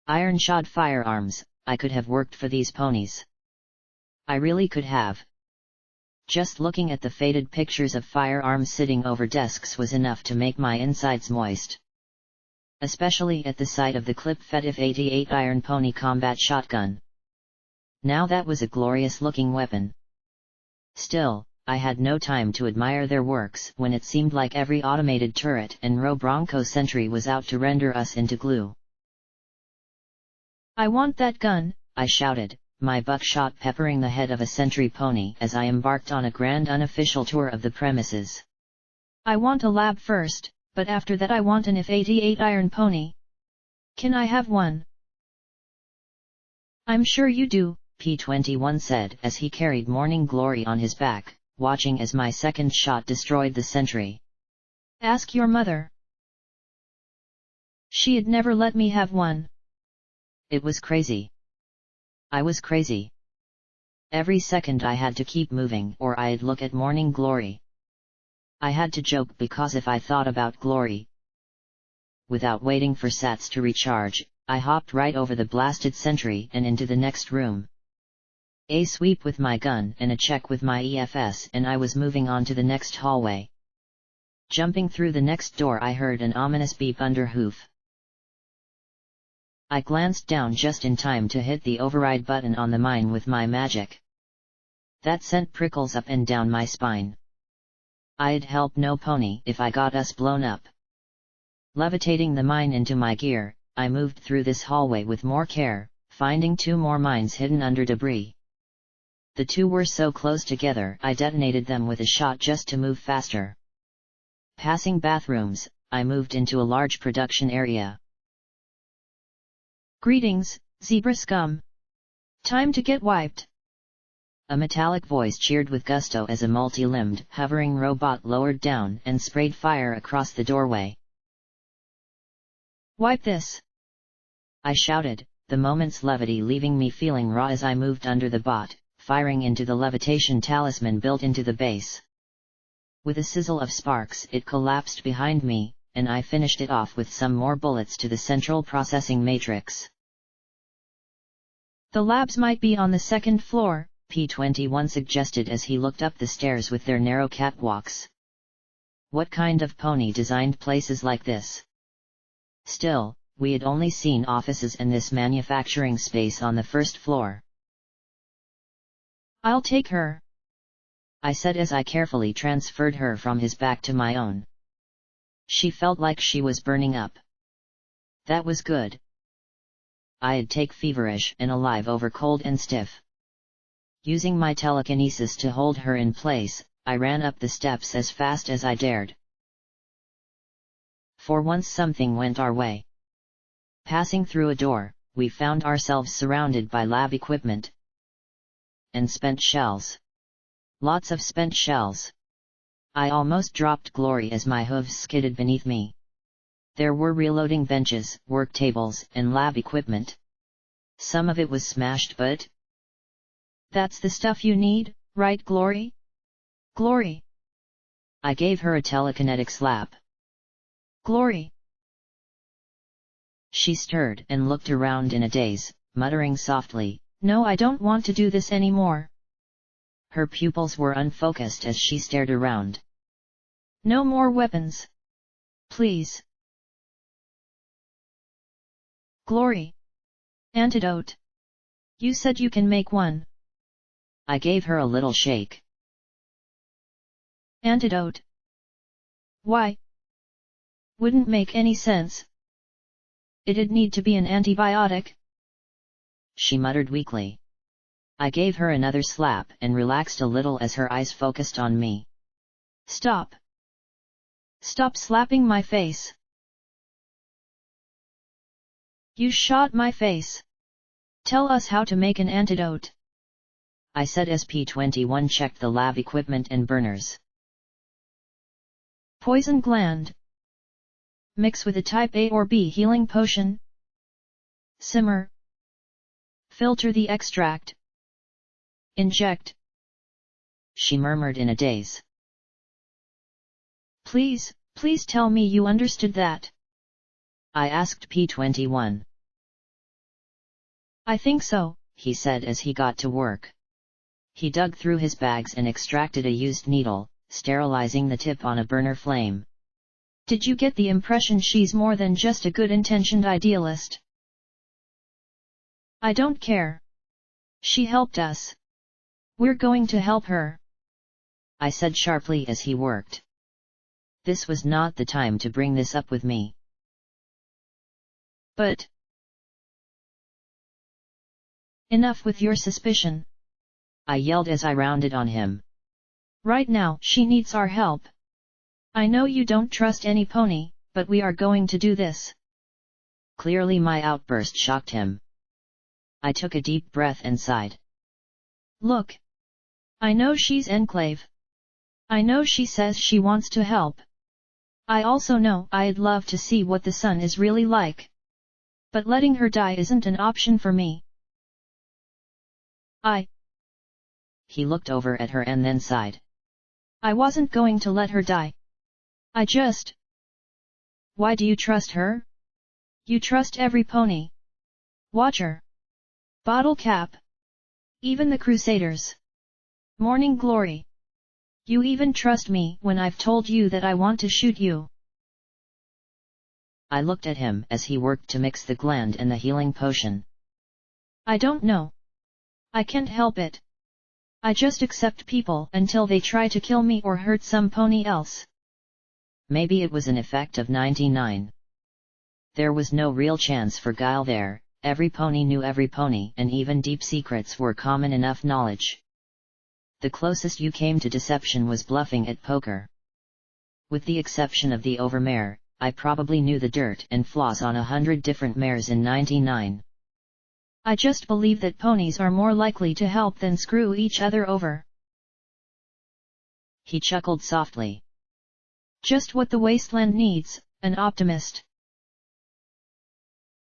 Iron-shod firearms, I could have worked for these ponies. I really could have. Just looking at the faded pictures of firearms sitting over desks was enough to make my insides moist. Especially at the sight of the clip-fed 88 Iron Pony combat shotgun. Now that was a glorious-looking weapon. Still, I had no time to admire their works when it seemed like every automated turret and row bronco sentry was out to render us into glue. I want that gun, I shouted, my buckshot peppering the head of a sentry pony as I embarked on a grand unofficial tour of the premises. I want a lab first, but after that I want an F88 Iron Pony. Can I have one? I'm sure you do, P21 said as he carried Morning Glory on his back, watching as my second shot destroyed the sentry. Ask your mother. She'd never let me have one. It was crazy. I was crazy. Every second I had to keep moving or I'd look at Morning Glory. I had to joke because if I thought about Glory. Without waiting for sats to recharge, I hopped right over the blasted sentry and into the next room. A sweep with my gun and a check with my EFS and I was moving on to the next hallway. Jumping through the next door I heard an ominous beep under hoof. I glanced down just in time to hit the override button on the mine with my magic. That sent prickles up and down my spine. I'd help no pony if I got us blown up. Levitating the mine into my gear, I moved through this hallway with more care, finding 2 more mines hidden under debris. The two were so close together I detonated them with a shot just to move faster. Passing bathrooms, I moved into a large production area. Greetings, zebra scum. Time to get wiped. A metallic voice cheered with gusto as a multi-limbed, hovering robot lowered down and sprayed fire across the doorway. Wipe this! I shouted, the moment's levity leaving me feeling raw as I moved under the bot, firing into the levitation talisman built into the base. With a sizzle of sparks it collapsed behind me, and I finished it off with some more bullets to the central processing matrix. The labs might be on the second floor, P-21 suggested as he looked up the stairs with their narrow catwalks. What kind of pony designed places like this? Still, we had only seen offices and this manufacturing space on the first floor. I'll take her, I said as I carefully transferred her from his back to my own. She felt like she was burning up. That was good. I'd take feverish and alive over cold and stiff. Using my telekinesis to hold her in place, I ran up the steps as fast as I dared. For once something went our way. Passing through a door, we found ourselves surrounded by lab equipment and spent shells. Lots of spent shells. I almost dropped glory as my hooves skidded beneath me. There were reloading benches, work tables, and lab equipment. Some of it was smashed, but that's the stuff you need, right, Glory? Glory! I gave her a telekinetic slap. Glory! She stirred and looked around in a daze, muttering softly, No, I don't want to do this anymore. Her pupils were unfocused as she stared around. No more weapons. Please. Glory. Antidote. You said you can make one. I gave her a little shake. Antidote. Why? Wouldn't make any sense. It'd need to be an antibiotic. She muttered weakly. I gave her another slap and relaxed a little as her eyes focused on me. Stop. Stop slapping my face. You shot my face. Tell us how to make an antidote. I said as P-21 checked the lab equipment and burners. Poison gland. Mix with a type A or B healing potion. Simmer. Filter the extract. Inject. She murmured in a daze. Please tell me you understood that. I asked P-21. I think so, he said as he got to work. He dug through his bags and extracted a used needle, sterilizing the tip on a burner flame. Did you get the impression she's more than just a good-intentioned idealist? I don't care. She helped us. We're going to help her. I said sharply as he worked. This was not the time to bring this up with me. But enough with your suspicion. I yelled as I rounded on him. Right now, she needs our help. I know you don't trust any pony, but we are going to do this. Clearly my outburst shocked him. I took a deep breath and sighed. Look. I know she's Enclave. I know she says she wants to help. I also know I'd love to see what the sun is really like. But letting her die isn't an option for me. He looked over at her and then sighed. I wasn't going to let her die. I just... Why do you trust her? You trust every pony. Watcher. Bottle Cap. Even the Crusaders. Morning Glory. You even trust me when I've told you that I want to shoot you. I looked at him as he worked to mix the gland and the healing potion. I don't know. I can't help it. I just accept people until they try to kill me or hurt some pony else. Maybe it was an effect of 99. There was no real chance for guile there, every pony knew every pony and even deep secrets were common enough knowledge. the closest you came to deception was bluffing at poker. With the exception of the overmare, I probably knew the dirt and flaws on 100 different mares in 99. I just believe that ponies are more likely to help than screw each other over. He chuckled softly. Just what the wasteland needs, an optimist.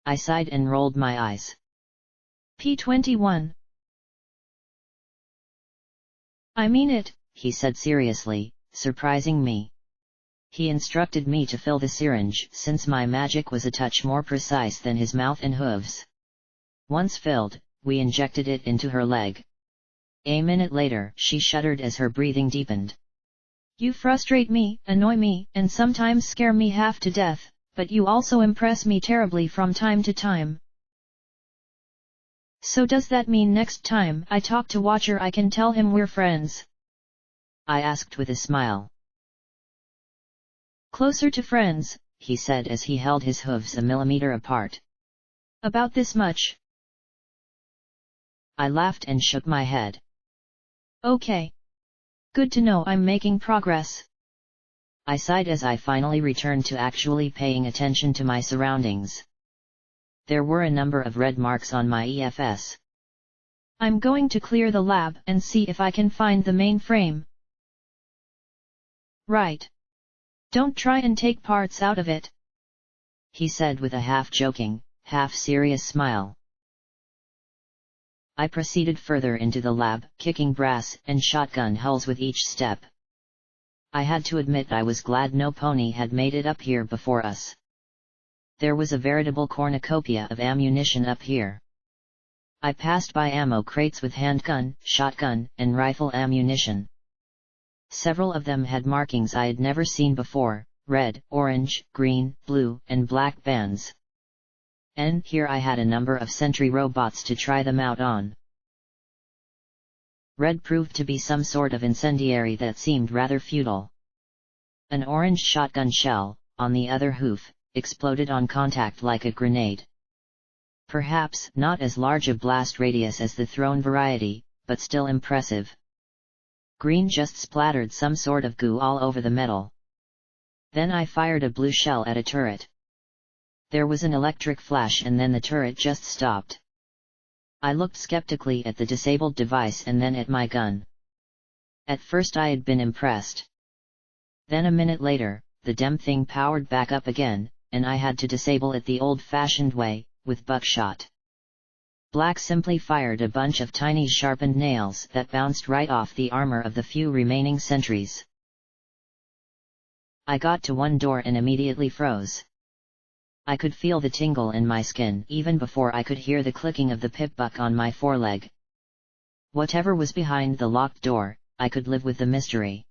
I sighed and rolled my eyes. P21. I mean it, he said seriously, surprising me. He instructed me to fill the syringe since my magic was a touch more precise than his mouth and hooves. Once filled, we injected it into her leg. A minute later, she shuddered as her breathing deepened. You frustrate me, annoy me, and sometimes scare me half to death, but you also impress me terribly from time to time. So does that mean next time I talk to Watcher I can tell him we're friends? I asked with a smile. Closer to friends, he said as he held his hooves a millimeter apart. About this much. I laughed and shook my head. Okay. Good to know I'm making progress. I sighed as I finally returned to actually paying attention to my surroundings. There were a number of red marks on my EFS. I'm going to clear the lab and see if I can find the mainframe. Right. Don't try and take parts out of it, he said with a half-joking, half-serious smile. I proceeded further into the lab, kicking brass and shotgun hulls with each step. I had to admit I was glad no pony had made it up here before us. There was a veritable cornucopia of ammunition up here. I passed by ammo crates with handgun, shotgun, and rifle ammunition. Several of them had markings I had never seen before, red, orange, green, blue, and black bands. And here I had a number of sentry robots to try them out on. Red proved to be some sort of incendiary that seemed rather futile. An orange shotgun shell, on the other hoof, exploded on contact like a grenade. Perhaps not as large a blast radius as the thrown variety, but still impressive. Green just splattered some sort of goo all over the metal. Then I fired a blue shell at a turret. There was an electric flash and then the turret just stopped. I looked skeptically at the disabled device and then at my gun. At first I had been impressed. Then a minute later, the damn thing powered back up again, and I had to disable it the old-fashioned way, with buckshot. Black simply fired a bunch of tiny sharpened nails that bounced right off the armor of the few remaining sentries. I got to one door and immediately froze. I could feel the tingle in my skin even before I could hear the clicking of the pip-buck on my foreleg. Whatever was behind the locked door, I could live with the mystery.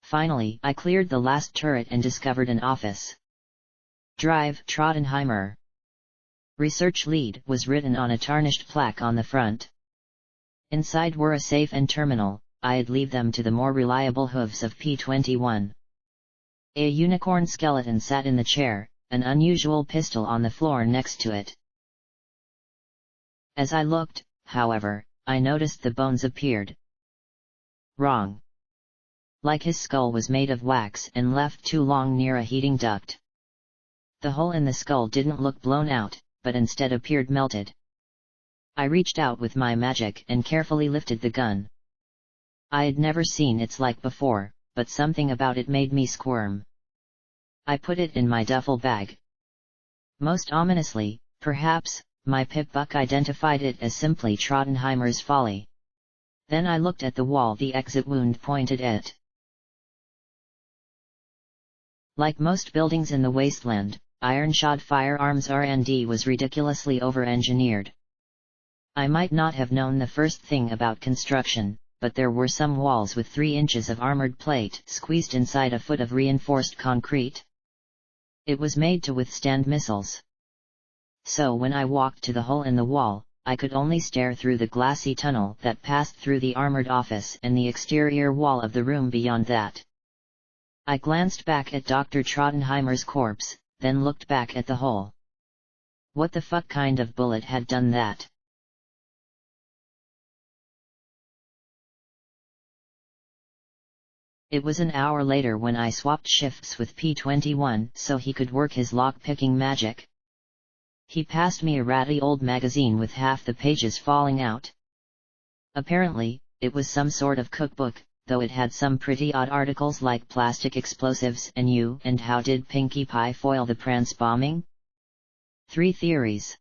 Finally, I cleared the last turret and discovered an office. Drive Trottenheimer. Research lead was written on a tarnished plaque on the front. Inside were a safe and terminal. I'd leave them to the more reliable hooves of P21. A unicorn skeleton sat in the chair, an unusual pistol on the floor next to it. As I looked, however, I noticed the bones appeared wrong. Like his skull was made of wax and left too long near a heating duct. The hole in the skull didn't look blown out, but instead appeared melted. I reached out with my magic and carefully lifted the gun. I had never seen its like before, but something about it made me squirm. I put it in my duffel bag. Most ominously, perhaps, my pip-buck identified it as simply Trottenheimer's folly. Then I looked at the wall the exit wound pointed at. Like most buildings in the wasteland, Ironshod Firearms R&D was ridiculously over-engineered. I might not have known the first thing about construction, but there were some walls with 3 inches of armored plate squeezed inside a foot of reinforced concrete. It was made to withstand missiles. So when I walked to the hole in the wall, I could only stare through the glassy tunnel that passed through the armored office and the exterior wall of the room beyond that. I glanced back at Dr. Trottenheimer's corpse, then looked back at the hole. What the fuck kind of bullet had done that? It was an hour later when I swapped shifts with P21 so he could work his lock-picking magic. He passed me a ratty old magazine with half the pages falling out. Apparently, it was some sort of cookbook, though it had some pretty odd articles like plastic explosives and how did Pinkie Pie foil the France bombing? 3 theories.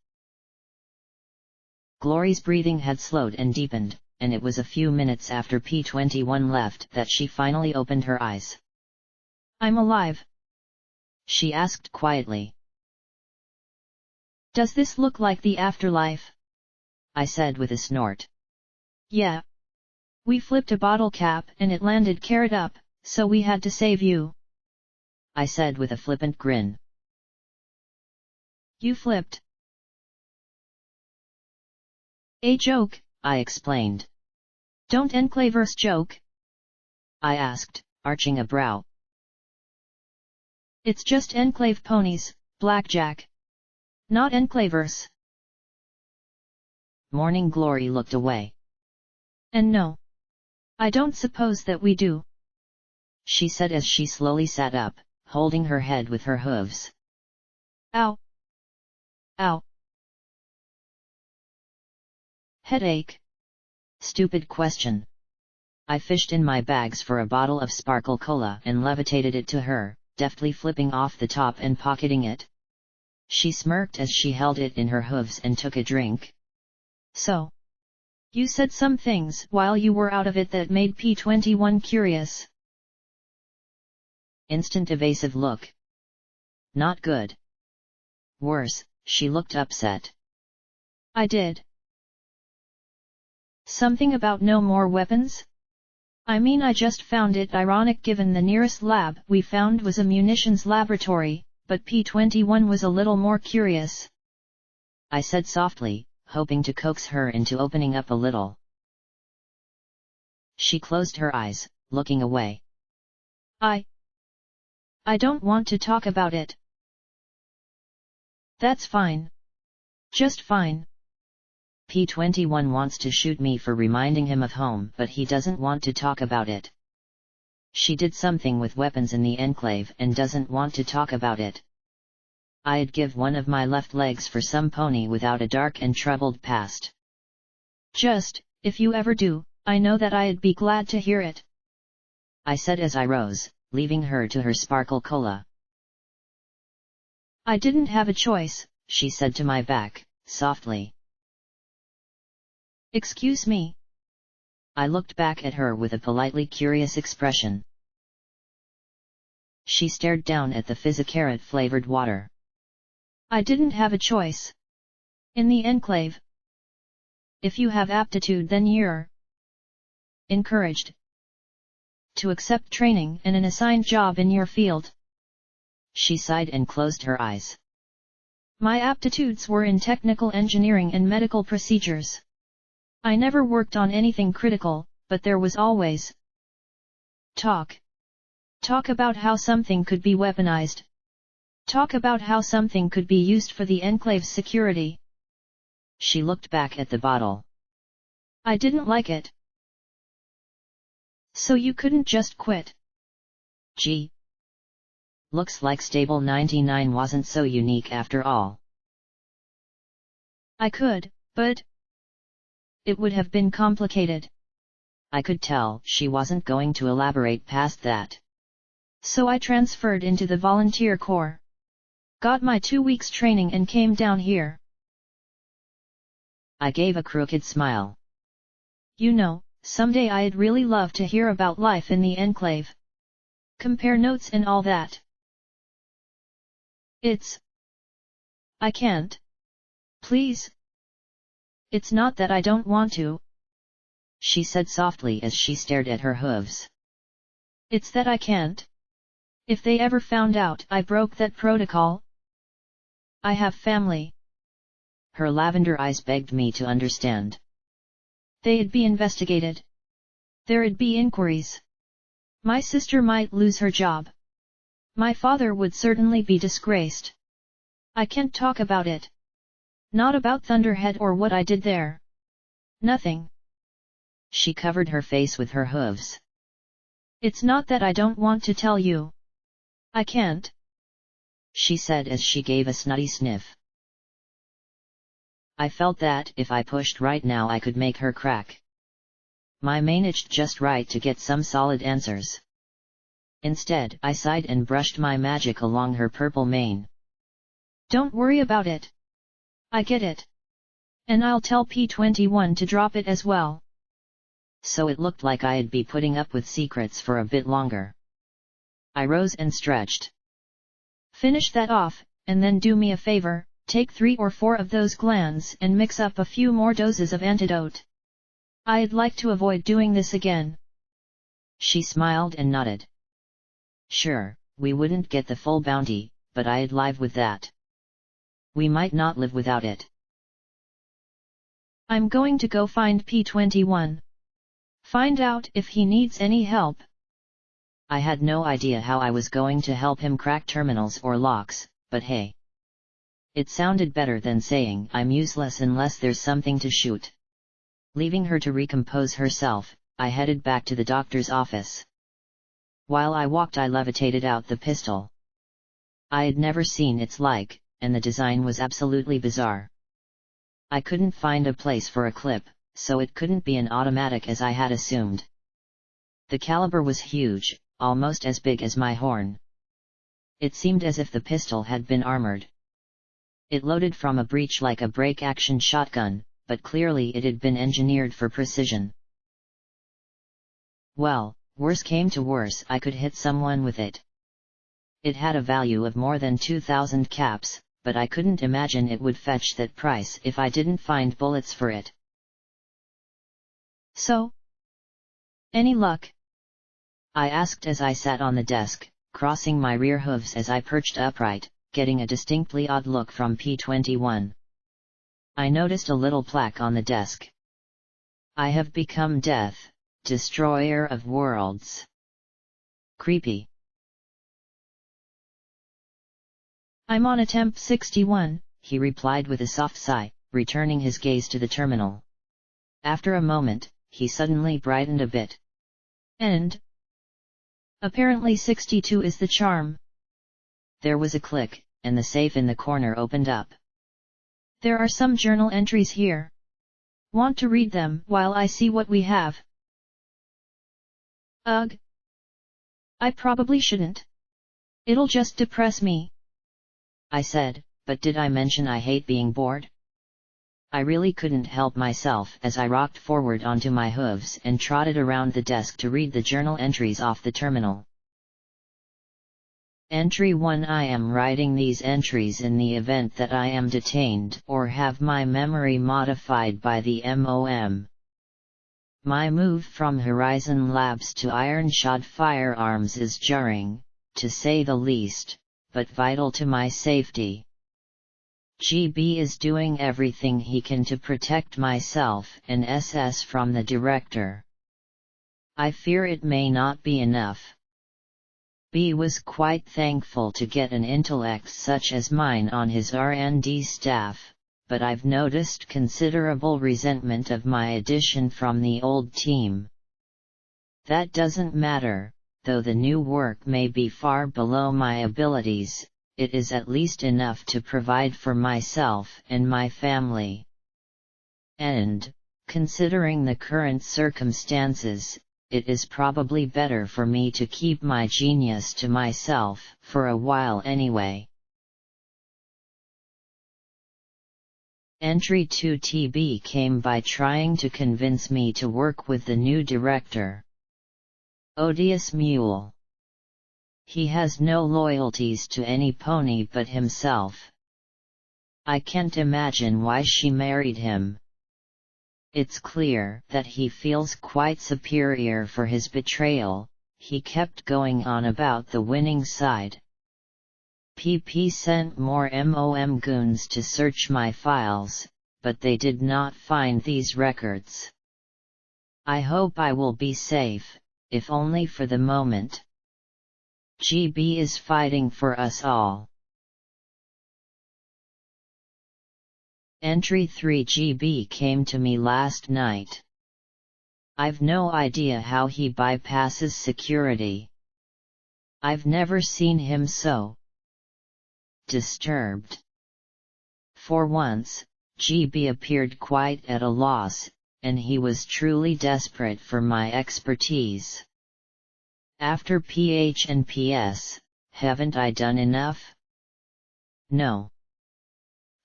Glory's breathing had slowed and deepened, and it was a few minutes after P21 left that she finally opened her eyes. "I'm alive," she asked quietly. "Does this look like the afterlife?" I said with a snort. "Yeah. We flipped a bottle cap and it landed carrot up, so we had to save you," I said with a flippant grin. "You flipped." "A joke," I explained. "Don't enclavers joke?" I asked, arching a brow. "It's just enclave ponies, blackjack. Not enclavers." Morning Glory looked away. "And no. I don't suppose that we do," she said as she slowly sat up, holding her head with her hooves. "Ow. Ow. Headache." Stupid question. I fished in my bags for a bottle of sparkle cola and levitated it to her, deftly flipping off the top and pocketing it. She smirked as she held it in her hooves and took a drink. "So, you said some things while you were out of it that made P21 curious." Instant evasive look. Not good. Worse, she looked upset. "I did." "Something about no more weapons? I mean, I just found it ironic given the nearest lab we found was a munitions laboratory, but P21 was a little more curious," I said softly, hoping to coax her into opening up a little. She closed her eyes, looking away. I don't want to talk about it." "That's fine. Just fine." P21 wants to shoot me for reminding him of home, but he doesn't want to talk about it. She did something with weapons in the enclave and doesn't want to talk about it. I'd give one of my left legs for some pony without a dark and troubled past. "Just, if you ever do, I know that I'd be glad to hear it," I said as I rose, leaving her to her sparkle cola. "I didn't have a choice," she said to my back, softly. "Excuse me." I looked back at her with a politely curious expression. She stared down at the fizz-carrot-flavored water. "I didn't have a choice. In the enclave, if you have aptitude, then you're encouraged to accept training and an assigned job in your field." She sighed and closed her eyes. "My aptitudes were in technical engineering and medical procedures. I never worked on anything critical, but there was always talk. Talk about how something could be weaponized. Talk about how something could be used for the enclave's security." She looked back at the bottle. "I didn't like it." "So you couldn't just quit?" Gee. Looks like Stable 99 wasn't so unique after all. "I could, but it would have been complicated." I could tell she wasn't going to elaborate past that. "So I transferred into the volunteer corps. Got my 2 weeks training and came down here." I gave a crooked smile. "You know, someday I'd really love to hear about life in the enclave. Compare notes and all that." I can't. Please." "It's not that I don't want to," she said softly as she stared at her hooves. "It's that I can't. If they ever found out I broke that protocol, I have family." Her lavender eyes begged me to understand. "They'd be investigated. There'd be inquiries. My sister might lose her job. My father would certainly be disgraced. I can't talk about it. Not about Thunderhead or what I did there. Nothing." She covered her face with her hooves. It's not that I don't want to tell you. I can't, she said as she gave a snotty sniff. I felt that if I pushed right now I could make her crack. My mane itched just right to get some solid answers. Instead, I sighed and brushed my magic along her purple mane. Don't worry about it. I get it. And I'll tell P21 to drop it as well. So it looked like I'd be putting up with secrets for a bit longer. I rose and stretched. Finish that off, and then do me a favor, take 3 or 4 of those glands and mix up a few more doses of antidote. I'd like to avoid doing this again. She smiled and nodded. Sure, we wouldn't get the full bounty, but I'd live with that. We might not live without it. I'm going to go find P21. Find out if he needs any help. I had no idea how I was going to help him crack terminals or locks, but hey. It sounded better than saying I'm useless unless there's something to shoot. Leaving her to recompose herself, I headed back to the doctor's office. While I walked I levitated out the pistol. I had never seen its like, and the design was absolutely bizarre. I couldn't find a place for a clip, so it couldn't be an automatic as I had assumed. The caliber was huge, almost as big as my horn. It seemed as if the pistol had been armored. It loaded from a breech like a break-action shotgun, but clearly it had been engineered for precision. Well, worse came to worse, I could hit someone with it. It had a value of more than 2,000 caps, but I couldn't imagine it would fetch that price if I didn't find bullets for it. So? Any luck? I asked as I sat on the desk, crossing my rear hooves as I perched upright, getting a distinctly odd look from P21. I noticed a little plaque on the desk. I have become Death, Destroyer of Worlds. Creepy. I'm on attempt 61, he replied with a soft sigh, returning his gaze to the terminal. After a moment, he suddenly brightened a bit. And? Apparently 62 is the charm. There was a click, and the safe in the corner opened up. There are some journal entries here. Want to read them while I see what we have? Ugh. I probably shouldn't. It'll just depress me. I said, but did I mention I hate being bored? I really couldn't help myself as I rocked forward onto my hooves and trotted around the desk to read the journal entries off the terminal. Entry 1: I am writing these entries in the event that I am detained or have my memory modified by the MOM. My move from Horizon Labs to Ironshod Firearms is jarring, to say the least, but vital to my safety. GB is doing everything he can to protect myself and SS from the director. I fear it may not be enough. B was quite thankful to get an intellect such as mine on his R&D staff, but I've noticed considerable resentment of my addition from the old team. That doesn't matter, though the new work may be far below my abilities. It is at least enough to provide for myself and my family. And, considering the current circumstances, it is probably better for me to keep my genius to myself for a while anyway. Entry 2: TB came by trying to convince me to work with the new director. Odious mule. He has no loyalties to any pony but himself. I can't imagine why she married him. It's clear that he feels quite superior for his betrayal. He kept going on about the winning side. PP sent more MOM goons to search my files, but they did not find these records. I hope I will be safe, if only for the moment. GB is fighting for us all. Entry 3: GB came to me last night. I've no idea how he bypasses security. I've never seen him so disturbed. For once, GB appeared quite at a loss, and he was truly desperate for my expertise. After PH and PS, haven't I done enough? No.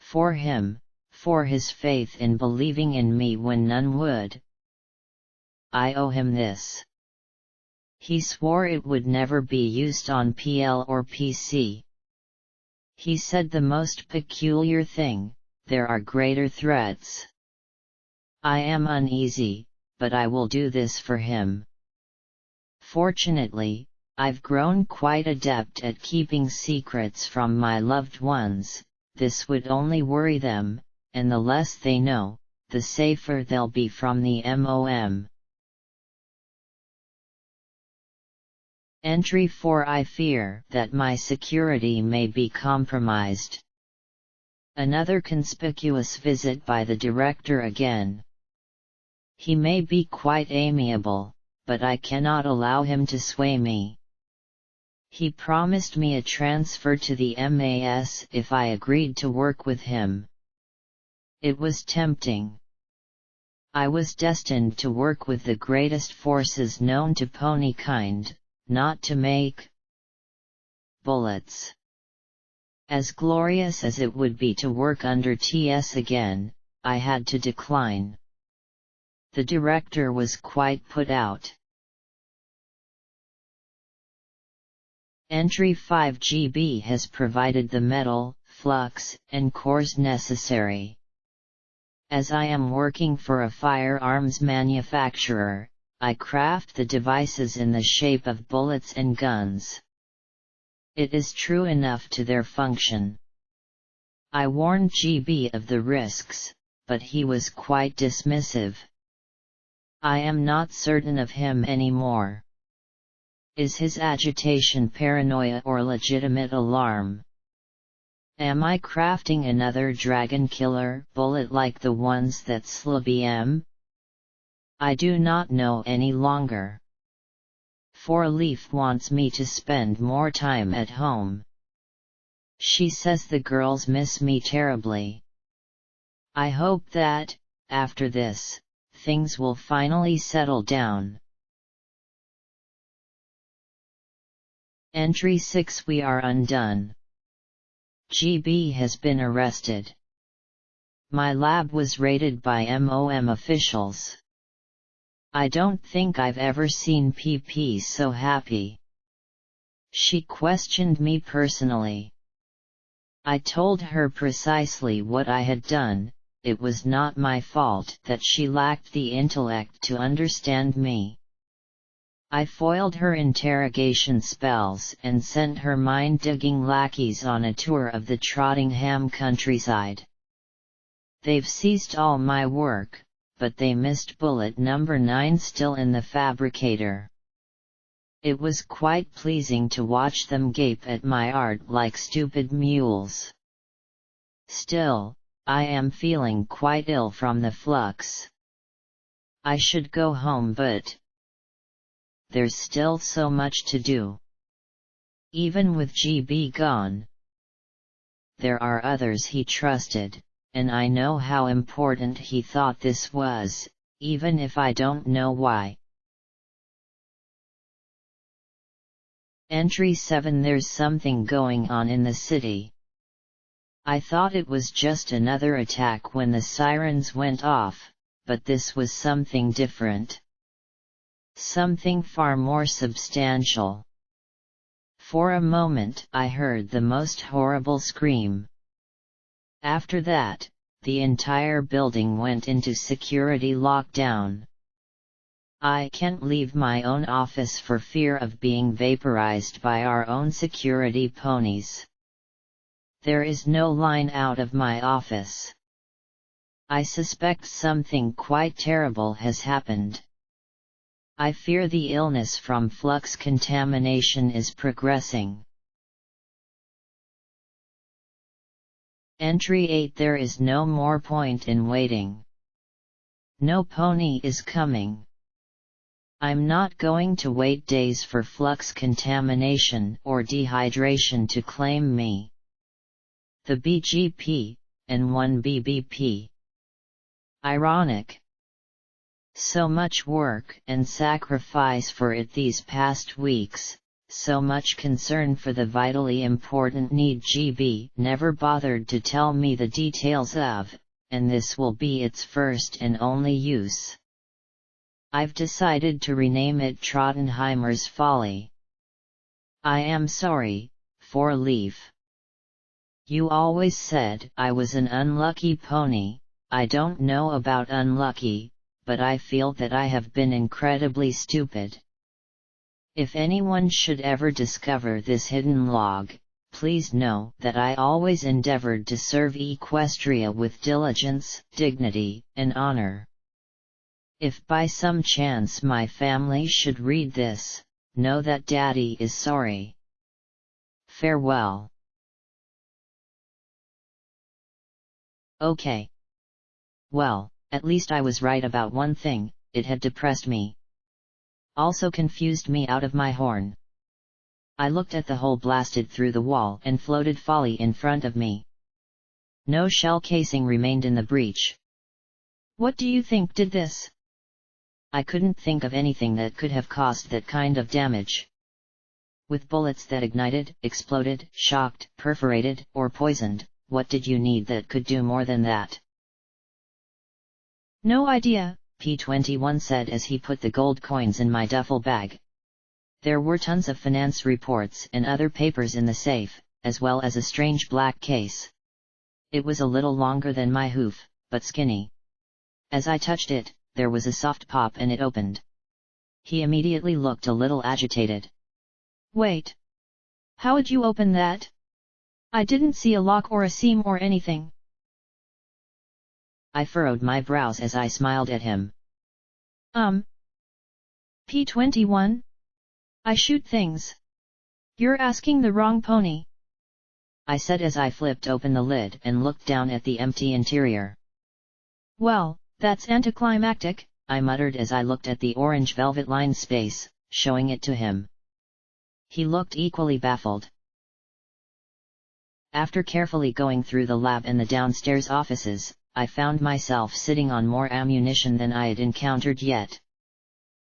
For him, for his faith in believing in me when none would, I owe him this. He swore it would never be used on PL or PC. He said the most peculiar thing, there are greater threats. I am uneasy, but I will do this for him. Fortunately, I've grown quite adept at keeping secrets from my loved ones. This would only worry them, and the less they know, the safer they'll be from the MOM. Entry 4. I fear that my security may be compromised. Another conspicuous visit by the director again. He may be quite amiable, but I cannot allow him to sway me. He promised me a transfer to the MAS if I agreed to work with him. It was tempting. I was destined to work with the greatest forces known to pony kind, not to make bullets. As glorious as it would be to work under TS again, I had to decline. The director was quite put out. Entry 5. GB has provided the metal, flux, and cores necessary. As I am working for a firearms manufacturer, I craft the devices in the shape of bullets and guns. It is true enough to their function. I warned GB of the risks, but he was quite dismissive. I am not certain of him anymore. Is his agitation paranoia or legitimate alarm? Am I crafting another dragon killer bullet like the ones that slew BM? I do not know any longer. 4 Leaf wants me to spend more time at home. She says the girls miss me terribly. I hope that, after this, things will finally settle down. Entry 6. We are undone. GB has been arrested. My lab was raided by MOM officials. I don't think I've ever seen PP so happy. She questioned me personally. I told her precisely what I had done. It was not my fault that she lacked the intellect to understand me. I foiled her interrogation spells and sent her mind-digging lackeys on a tour of the Trottingham countryside. They've seized all my work, but they missed bullet number 9 still in the fabricator. It was quite pleasing to watch them gape at my art like stupid mules. Still, I am feeling quite ill from the flux. I should go home, but there's still so much to do. Even with GB gone, there are others he trusted, and I know how important he thought this was, even if I don't know why. Entry 7. There's something going on in the city. I thought it was just another attack when the sirens went off, but this was something different. Something far more substantial. For a moment I heard the most horrible scream. After that, the entire building went into security lockdown. I can't leave my own office for fear of being vaporized by our own security ponies. There is no line out of my office. I suspect something quite terrible has happened. I fear the illness from flux contamination is progressing. Entry 8. There is no more point in waiting. No pony is coming. I'm not going to wait days for flux contamination or dehydration to claim me. The BGP, and 1 BBP. Ironic. So much work and sacrifice for it these past weeks, so much concern for the vitally important need GB never bothered to tell me the details of, and this will be its first and only use. I've decided to rename it Trottenheimer's Folly. I am sorry, 4-leaf. You always said I was an unlucky pony. I don't know about unlucky, but I feel that I have been incredibly stupid. If anyone should ever discover this hidden log, please know that I always endeavored to serve Equestria with diligence, dignity, and honor. If by some chance my family should read this, know that Daddy is sorry. Farewell. Okay. Well, at least I was right about one thing, it had depressed me. Also confused me out of my horn. I looked at the hole blasted through the wall and floated folly in front of me. No shell casing remained in the breach. What do you think did this? I couldn't think of anything that could have caused that kind of damage. With bullets that ignited, exploded, shocked, perforated, or poisoned, what did you need that could do more than that? No idea, P21 said as he put the gold coins in my duffel bag. There were tons of finance reports and other papers in the safe, as well as a strange black case. It was a little longer than my hoof, but skinny. As I touched it, there was a soft pop and it opened. He immediately looked a little agitated. Wait. How'd you open that? I didn't see a lock or a seam or anything. I furrowed my brows as I smiled at him. P21? I shoot things. You're asking the wrong pony. I said as I flipped open the lid and looked down at the empty interior. Well, that's anticlimactic, I muttered as I looked at the orange velvet-lined space, showing it to him. He looked equally baffled. After carefully going through the lab and the downstairs offices, I found myself sitting on more ammunition than I had encountered yet.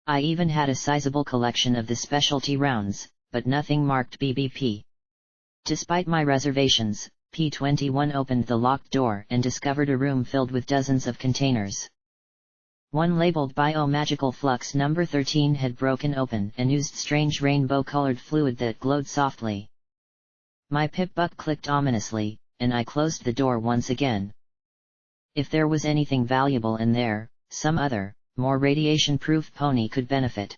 I even had a sizable collection of the specialty rounds, but nothing marked BBP. Despite my reservations, P21 opened the locked door and discovered a room filled with dozens of containers. One labeled Biomagical Flux number 13 had broken open and oozed strange rainbow-colored fluid that glowed softly. My pip-buck clicked ominously, and I closed the door once again. If there was anything valuable in there, some other, more radiation-proof pony could benefit.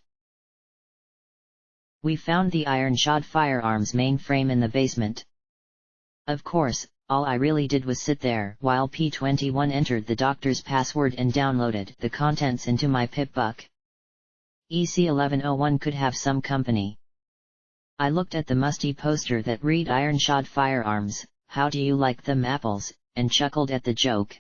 We found the iron-shod firearms mainframe in the basement. Of course, all I really did was sit there while P21 entered the doctor's password and downloaded the contents into my pip-buck. EC1101 could have some company. I looked at the musty poster that read Iron-shod firearms, how do you like them apples, and chuckled at the joke.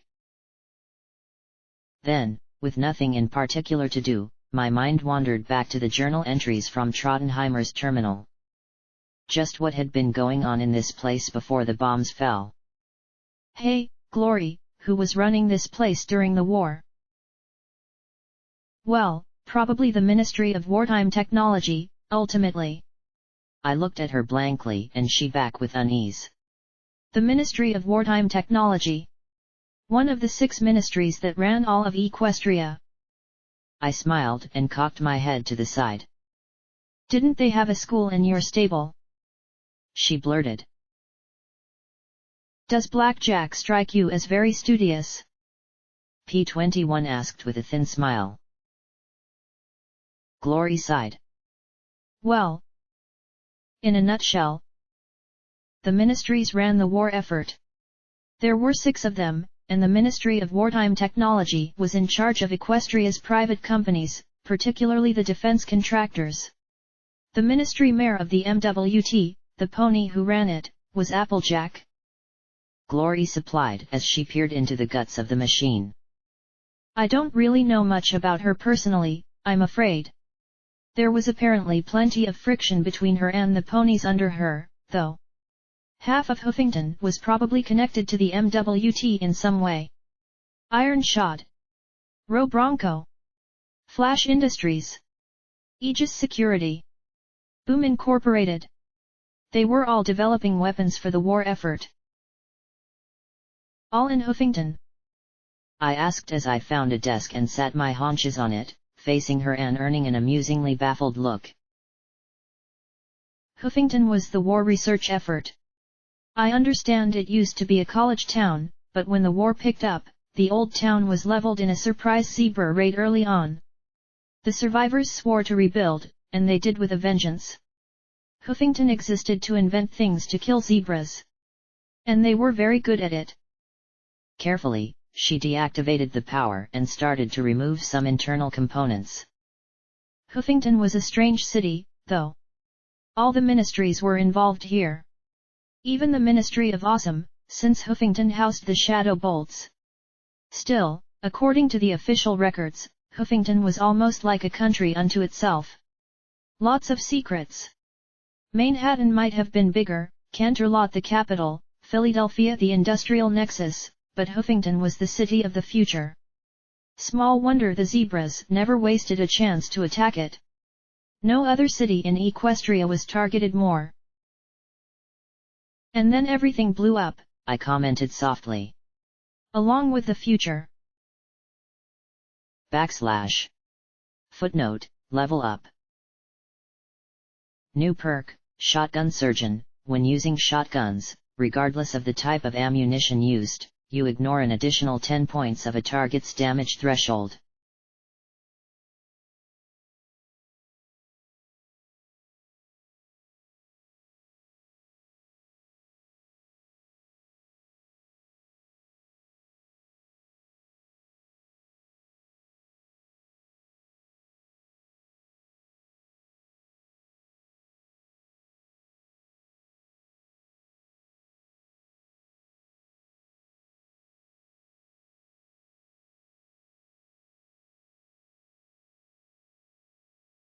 Then, with nothing in particular to do, my mind wandered back to the journal entries from Trottenheimer's terminal. Just what had been going on in this place before the bombs fell. Hey, Glory, who was running this place during the war? Well, probably the Ministry of Wartime Technology, ultimately. I looked at her blankly and she back with unease. The Ministry of Wartime Technology. One of the 6 ministries that ran all of Equestria. I smiled and cocked my head to the side. Didn't they have a school in your stable? She blurted. Does Blackjack strike you as very studious? P21 asked with a thin smile. Glory sighed. Well, in a nutshell, the ministries ran the war effort. There were 6 of them, and the Ministry of Wartime Technology was in charge of Equestria's private companies, particularly the defense contractors. The ministry mayor of the MWT, the pony who ran it, was Applejack. Glory supplied as she peered into the guts of the machine. I don't really know much about her personally, I'm afraid. There was apparently plenty of friction between her and the ponies under her, though. Half of Huffington was probably connected to the MWT in some way. Iron Shot, Row Bronco, Flash Industries, Aegis Security, Boom Incorporated. They were all developing weapons for the war effort. All in Huffington? I asked as I found a desk and sat my haunches on it, facing her and earning an amusingly baffled look. Huffington was the war research effort. I understand it used to be a college town, but when the war picked up, the old town was leveled in a surprise zebra raid early on. The survivors swore to rebuild, and they did with a vengeance. Huffington existed to invent things to kill zebras. And they were very good at it. Carefully, she deactivated the power and started to remove some internal components. Huffington was a strange city, though. All the ministries were involved here. Even the Ministry of Awesome, since Huffington housed the Shadow Bolts. Still, according to the official records, Huffington was almost like a country unto itself. Lots of secrets. Manhattan might have been bigger, Canterlot the capital, Philadelphia the industrial nexus, but Huffington was the city of the future. Small wonder the zebras never wasted a chance to attack it. No other city in Equestria was targeted more. And then everything blew up, I commented softly. Along with the future. Footnote, level up. New perk, Shotgun Surgeon. When using shotguns, regardless of the type of ammunition used, you ignore an additional 10 points of a target's damage threshold.